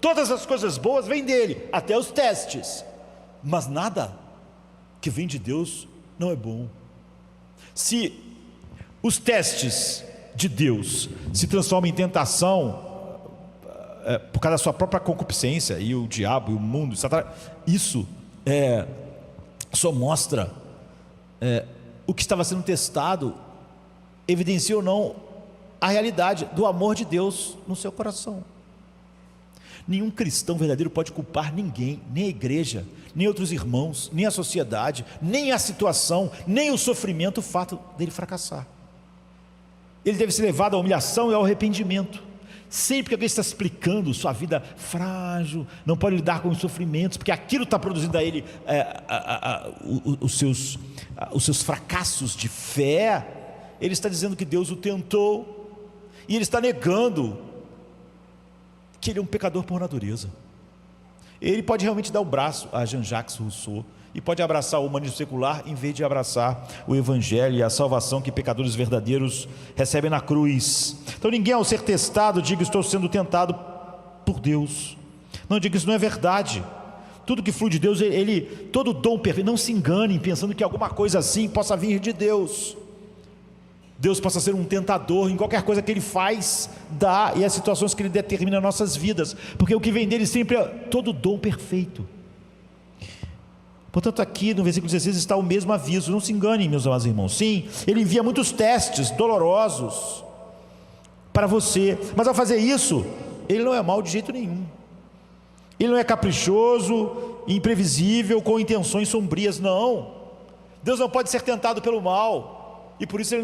Todas as coisas boas vêm dele, até os testes, mas nada que vem de Deus não é bom. Se os testes de Deus se transformam em tentação por causa da sua própria concupiscência, e o diabo e o mundo, isso só mostra o que estava sendo testado, evidencia ou não a realidade do amor de Deus no seu coração. Nenhum cristão verdadeiro pode culpar ninguém, nem a igreja, nem outros irmãos, nem a sociedade, nem a situação, nem o sofrimento, o fato dele fracassar. Ele deve ser levado à humilhação e ao arrependimento. Sempre que alguém está explicando sua vida frágil, não pode lidar com os sofrimentos, porque aquilo está produzindo a ele os seus fracassos de fé, ele está dizendo que Deus o tentou, e ele está negando que ele é um pecador por natureza. Ele pode realmente dar o braço a Jean-Jacques Rousseau e pode abraçar o humanismo secular em vez de abraçar o evangelho e a salvação que pecadores verdadeiros recebem na cruz. Então ninguém, ao ser testado, diga: estou sendo tentado por Deus. Não diga, isso não é verdade. Tudo que flui de Deus, todo dom perfeito. Não se enganem pensando que alguma coisa assim possa vir de Deus. Deus possa ser um tentador em qualquer coisa que Ele faz, dá, e as situações que Ele determina nas nossas vidas, porque o que vem dele sempre é todo dom perfeito. Portanto, aqui no versículo 16 está o mesmo aviso: não se enganem, meus amados irmãos. Sim, Ele envia muitos testes dolorosos para você, mas ao fazer isso, Ele não é mau de jeito nenhum. Ele não é caprichoso, imprevisível, com intenções sombrias, não. Deus não pode ser tentado pelo mal, e por isso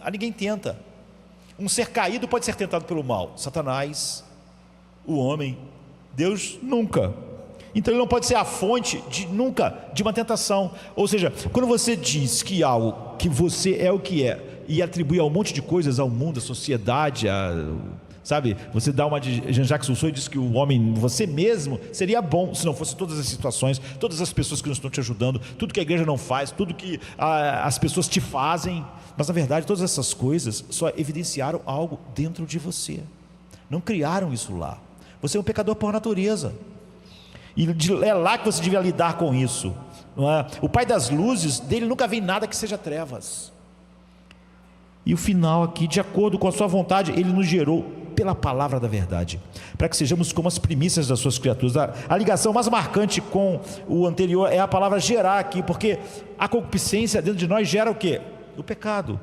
a ninguém tenta. Um ser caído pode ser tentado pelo mal, Satanás, o homem. Deus nunca. Então ele não pode ser a fonte nunca de uma tentação. Ou seja, quando você diz que algo, que você é o que é, e atribui a um monte de coisas ao mundo, à sociedade, sabe, você dá uma de Jean-Jacques Rousseau e diz que o homem, você mesmo, seria bom se não fosse todas as situações, todas as pessoas que não estão te ajudando, tudo que a igreja não faz, tudo que as pessoas te fazem. Mas na verdade todas essas coisas só evidenciaram algo dentro de você, não criaram isso lá. Você é um pecador por natureza, e é lá que você devia lidar com isso, não é? O Pai das luzes, dele nunca vem nada que seja trevas. E o final aqui: de acordo com a sua vontade, Ele nos gerou pela palavra da verdade, para que sejamos como as primícias das suas criaturas. A ligação mais marcante com o anterior é a palavra gerar aqui, porque a concupiscência dentro de nós gera o quê? O pecado,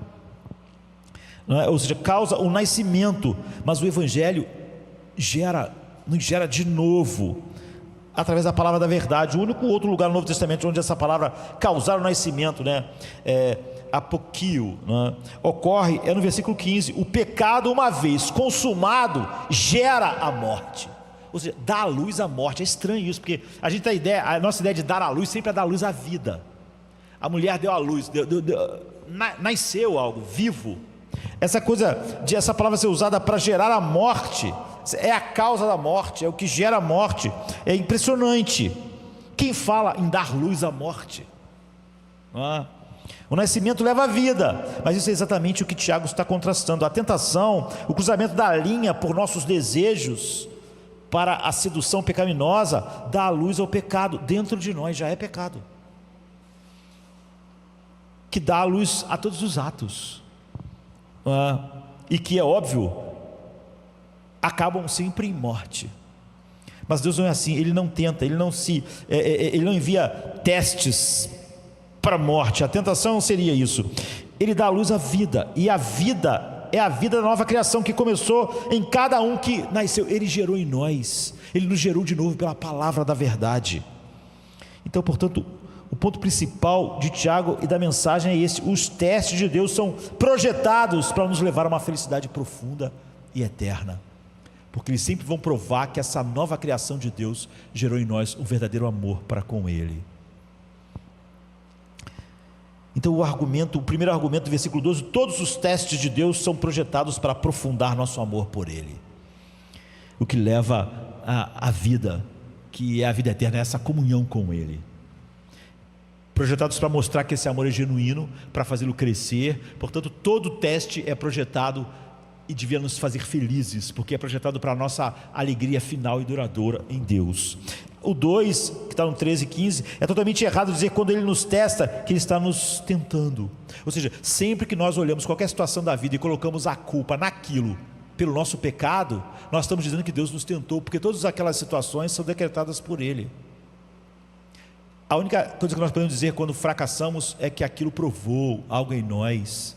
não é? Ou seja, causa o nascimento, mas o Evangelho nos gera de novo, através da palavra da verdade. O único outro lugar no Novo Testamento onde essa palavra causar o nascimento, apoquio, ocorre é no versículo 15. O pecado, uma vez consumado, gera a morte, ou seja, dá à luz a morte. É estranho isso, porque a nossa ideia de dar à luz sempre é dar à luz a vida. A mulher deu à luz, nasceu algo vivo. Essa palavra ser usada para gerar a morte, é a causa da morte, é o que gera a morte. É impressionante. Quem fala em dar luz à morte? O nascimento leva à vida, mas isso é exatamente o que Tiago está contrastando. A tentação, o cruzamento da linha por nossos desejos para a sedução pecaminosa, dá a luz ao pecado. Dentro de nós já é pecado, que dá a luz a todos os atos, e que é óbvio, acabam sempre em morte. Mas Deus não é assim. Ele não tenta, Ele não envia testes para a morte. A tentação seria isso. Ele dá à luz a vida, e a vida é a vida da nova criação que começou em cada um que nasceu. Ele gerou em nós, Ele nos gerou de novo pela palavra da verdade. Então, portanto, o ponto principal de Tiago e da mensagem é esse: os testes de Deus são projetados para nos levar a uma felicidade profunda e eterna, porque eles sempre vão provar que essa nova criação de Deus gerou em nós um verdadeiro amor para com Ele. Então o primeiro argumento do versículo 12: todos os testes de Deus são projetados para aprofundar nosso amor por Ele, o que leva à vida, que é a vida eterna, é essa comunhão com Ele. Projetados para mostrar que esse amor é genuíno, para fazê-lo crescer. Portanto, todo teste é projetado e devia nos fazer felizes, porque é projetado para a nossa alegria final e duradoura em Deus. O 2, que está no 13 e 15, é totalmente errado dizer, quando Ele nos testa, que Ele está nos tentando. Ou seja, sempre que nós olhamos qualquer situação da vida e colocamos a culpa naquilo, pelo nosso pecado, nós estamos dizendo que Deus nos tentou, porque todas aquelas situações são decretadas por Ele. A única coisa que nós podemos dizer quando fracassamos é que aquilo provou algo em nós,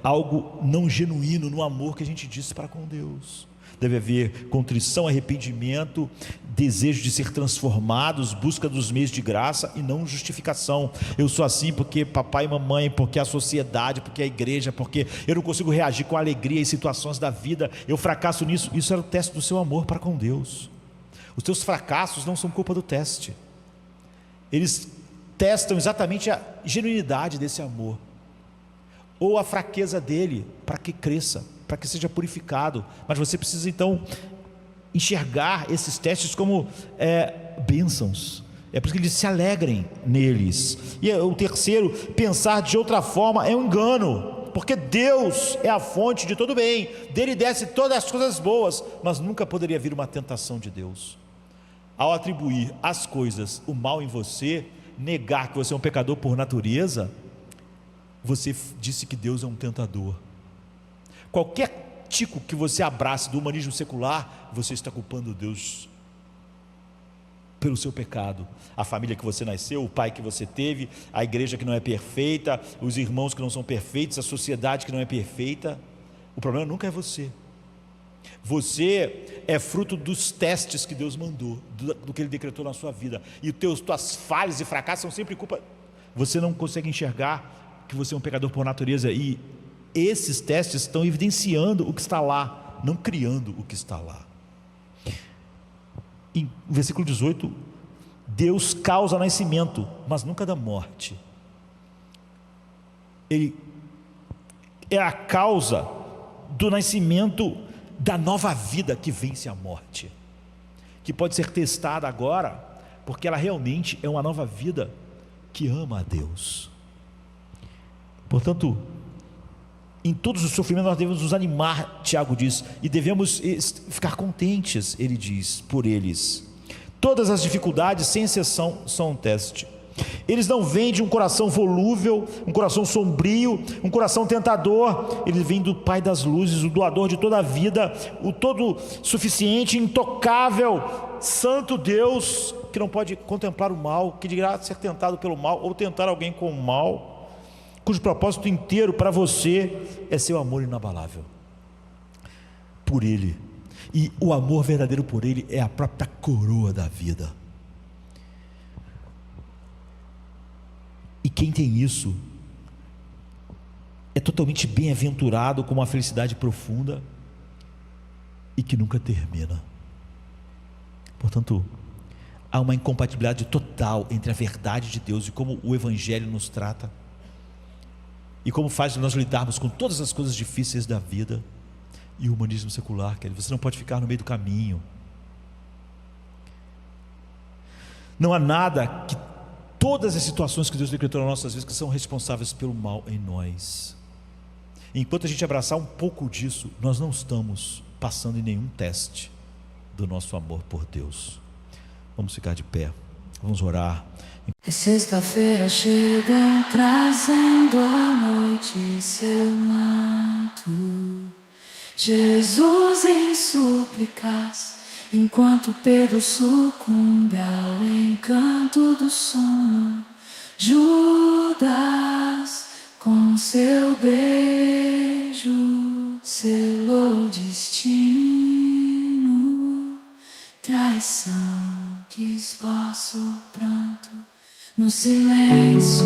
algo não genuíno no amor que a gente disse para com Deus. Deve haver contrição, arrependimento, desejo de ser transformados, busca dos meios de graça e não justificação. Eu sou assim porque papai e mamãe, porque a sociedade, porque a igreja, porque eu não consigo reagir com alegria em situações da vida, eu fracasso nisso. Isso era o teste do seu amor para com Deus. Os teus fracassos não são culpa do teste, eles testam exatamente a genuinidade desse amor, ou a fraqueza dele, para que cresça, para que seja purificado. Mas você precisa então enxergar esses testes como bênçãos. É por isso que eles se alegrem neles. E o terceiro, pensar de outra forma é um engano, porque Deus é a fonte de todo bem, dele desce todas as coisas boas, mas nunca poderia vir uma tentação de Deus. Ao atribuir às coisas o mal em você, negar que você é um pecador por natureza, você disse que Deus é um tentador. Qualquer tico que você abrace do humanismo secular, você está culpando Deus pelo seu pecado. A família que você nasceu, o pai que você teve, a igreja que não é perfeita, os irmãos que não são perfeitos, a sociedade que não é perfeita. O problema nunca é você. Você é fruto dos testes que Deus mandou, do que Ele decretou na sua vida. E tuas falhas e fracassos são sempre culpa. Você não consegue enxergar que você é um pecador por natureza, e esses testes estão evidenciando o que está lá, não criando o que está lá. Em versículo 18, Deus causa nascimento, mas nunca dá morte. Ele é a causa do nascimento da nova vida que vence a morte, que pode ser testada agora, porque ela realmente é uma nova vida que ama a Deus. Portanto, em todos os sofrimentos nós devemos nos animar, Tiago diz, e devemos ficar contentes, ele diz, por eles. Todas as dificuldades, sem exceção, são um teste. Eles não vêm de um coração volúvel, um coração sombrio, um coração tentador. Eles vêm do Pai das luzes, o doador de toda a vida, o todo suficiente, intocável, santo Deus, que não pode contemplar o mal, que dirá ser tentado pelo mal, ou tentar alguém com o mal, cujo propósito inteiro para você é seu amor inabalável por Ele. E o amor verdadeiro por Ele é a própria coroa da vida. E quem tem isso é totalmente bem-aventurado, com uma felicidade profunda e que nunca termina. Portanto, há uma incompatibilidade total entre a verdade de Deus e como o Evangelho nos trata, e como faz nós lidarmos com todas as coisas difíceis da vida, e o humanismo secular, que você não pode ficar no meio do caminho. Não há nada que todas as situações que Deus decretou nas nossas vidas que são responsáveis pelo mal em nós. Enquanto a gente abraçar um pouco disso, nós não estamos passando em nenhum teste do nosso amor por Deus. Vamos ficar de pé, vamos orar. Sexta-feira chega trazendo a noite seu manto. Jesus em súplicas, enquanto Pedro sucumbe ao encanto do sono. Judas, com seu beijo, selou o destino. Traição que esboça o pranto. No silêncio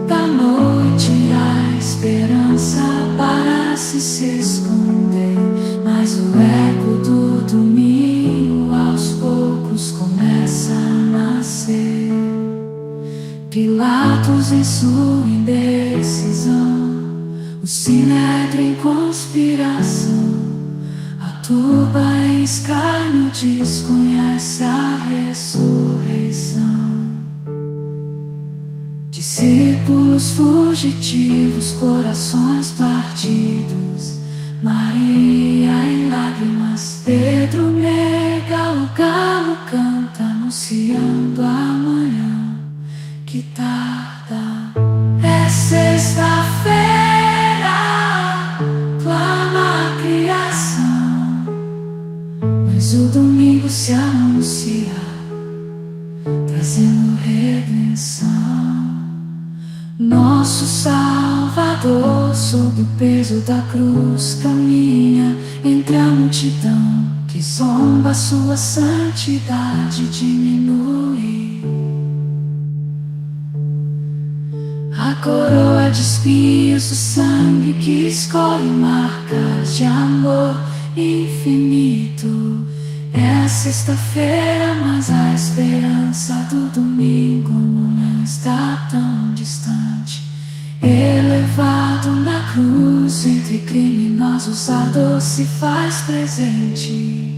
da noite, a esperança parece se esconder, mas o eco do domingo aos poucos começa a nascer. Pilatos em sua indecisão, o sinédrio em conspiração, a turba em escárnio desconhece a ressurreição. Discípulos fugitivos, corações partidos, Maria em lágrimas, Pedro nega, o galo canta anunciando amanhã que tarda. É sexta-feira, clama a criação, mas o domingo se anuncia, trazendo redenção. Nosso Salvador, sob o peso da cruz, caminha entre a multidão que zomba, sua santidade diminui. A coroa de espinhos, o sangue que escolhe marcas de amor infinito. É sexta-feira, mas a esperança do domingo não está tão distante. Elevado na cruz, entre criminosos a dor se faz presente.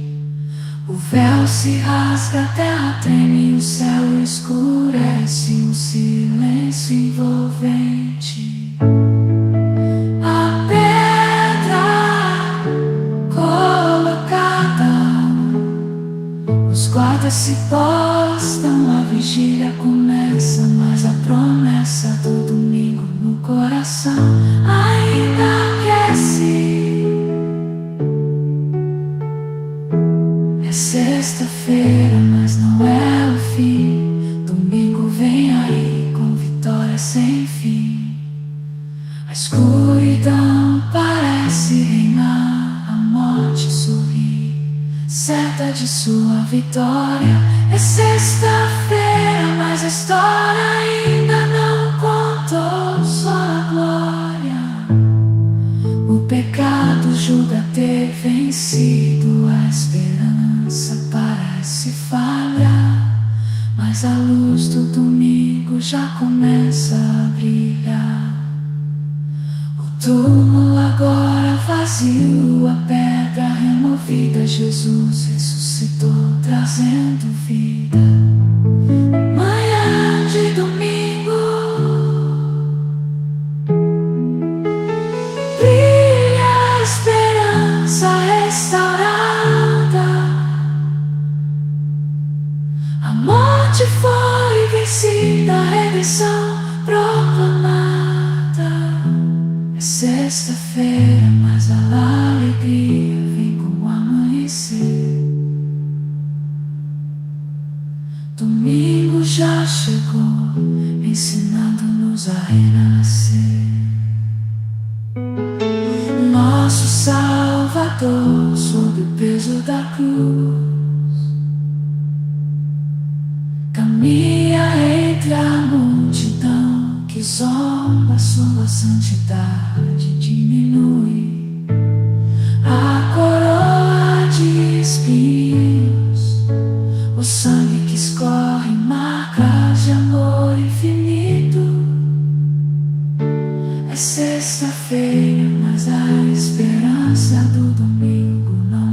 O véu se rasga, a terra treme, o céu escurece, um silêncio envolvente. A pedra colocada, os guardas se postam, a vigília começa, mas a promessa do domingo no coração ainda aquece. É sexta-feira, mas não é o fim. Domingo vem aí com vitória sem fim. A escuridão parece reinar, a morte sorri, certa de sua vitória. É sexta-feira, mas a história ainda não contou só a glória. O pecado julga ter vencido, a esperança parece falhar, mas a luz do domingo já começa a brilhar. O túmulo agora vazio, a pedra removida, Jesus ressuscitou, trazendo vida. Manhã de domingo, brilha a esperança restaurada. A morte foi vencida, a redenção proclamada. É sexta-feira, mas a alegria vem com o amanhecer. Domingo já chegou, ensinando-nos a renascer. Nosso Salvador, sob o peso da cruz, caminha entre a multidão que zomba, sua santidade diminui. A coroa de espinhos, o sangue que escorre marcas de amor infinito. É sexta-feira, mas a esperança do domingo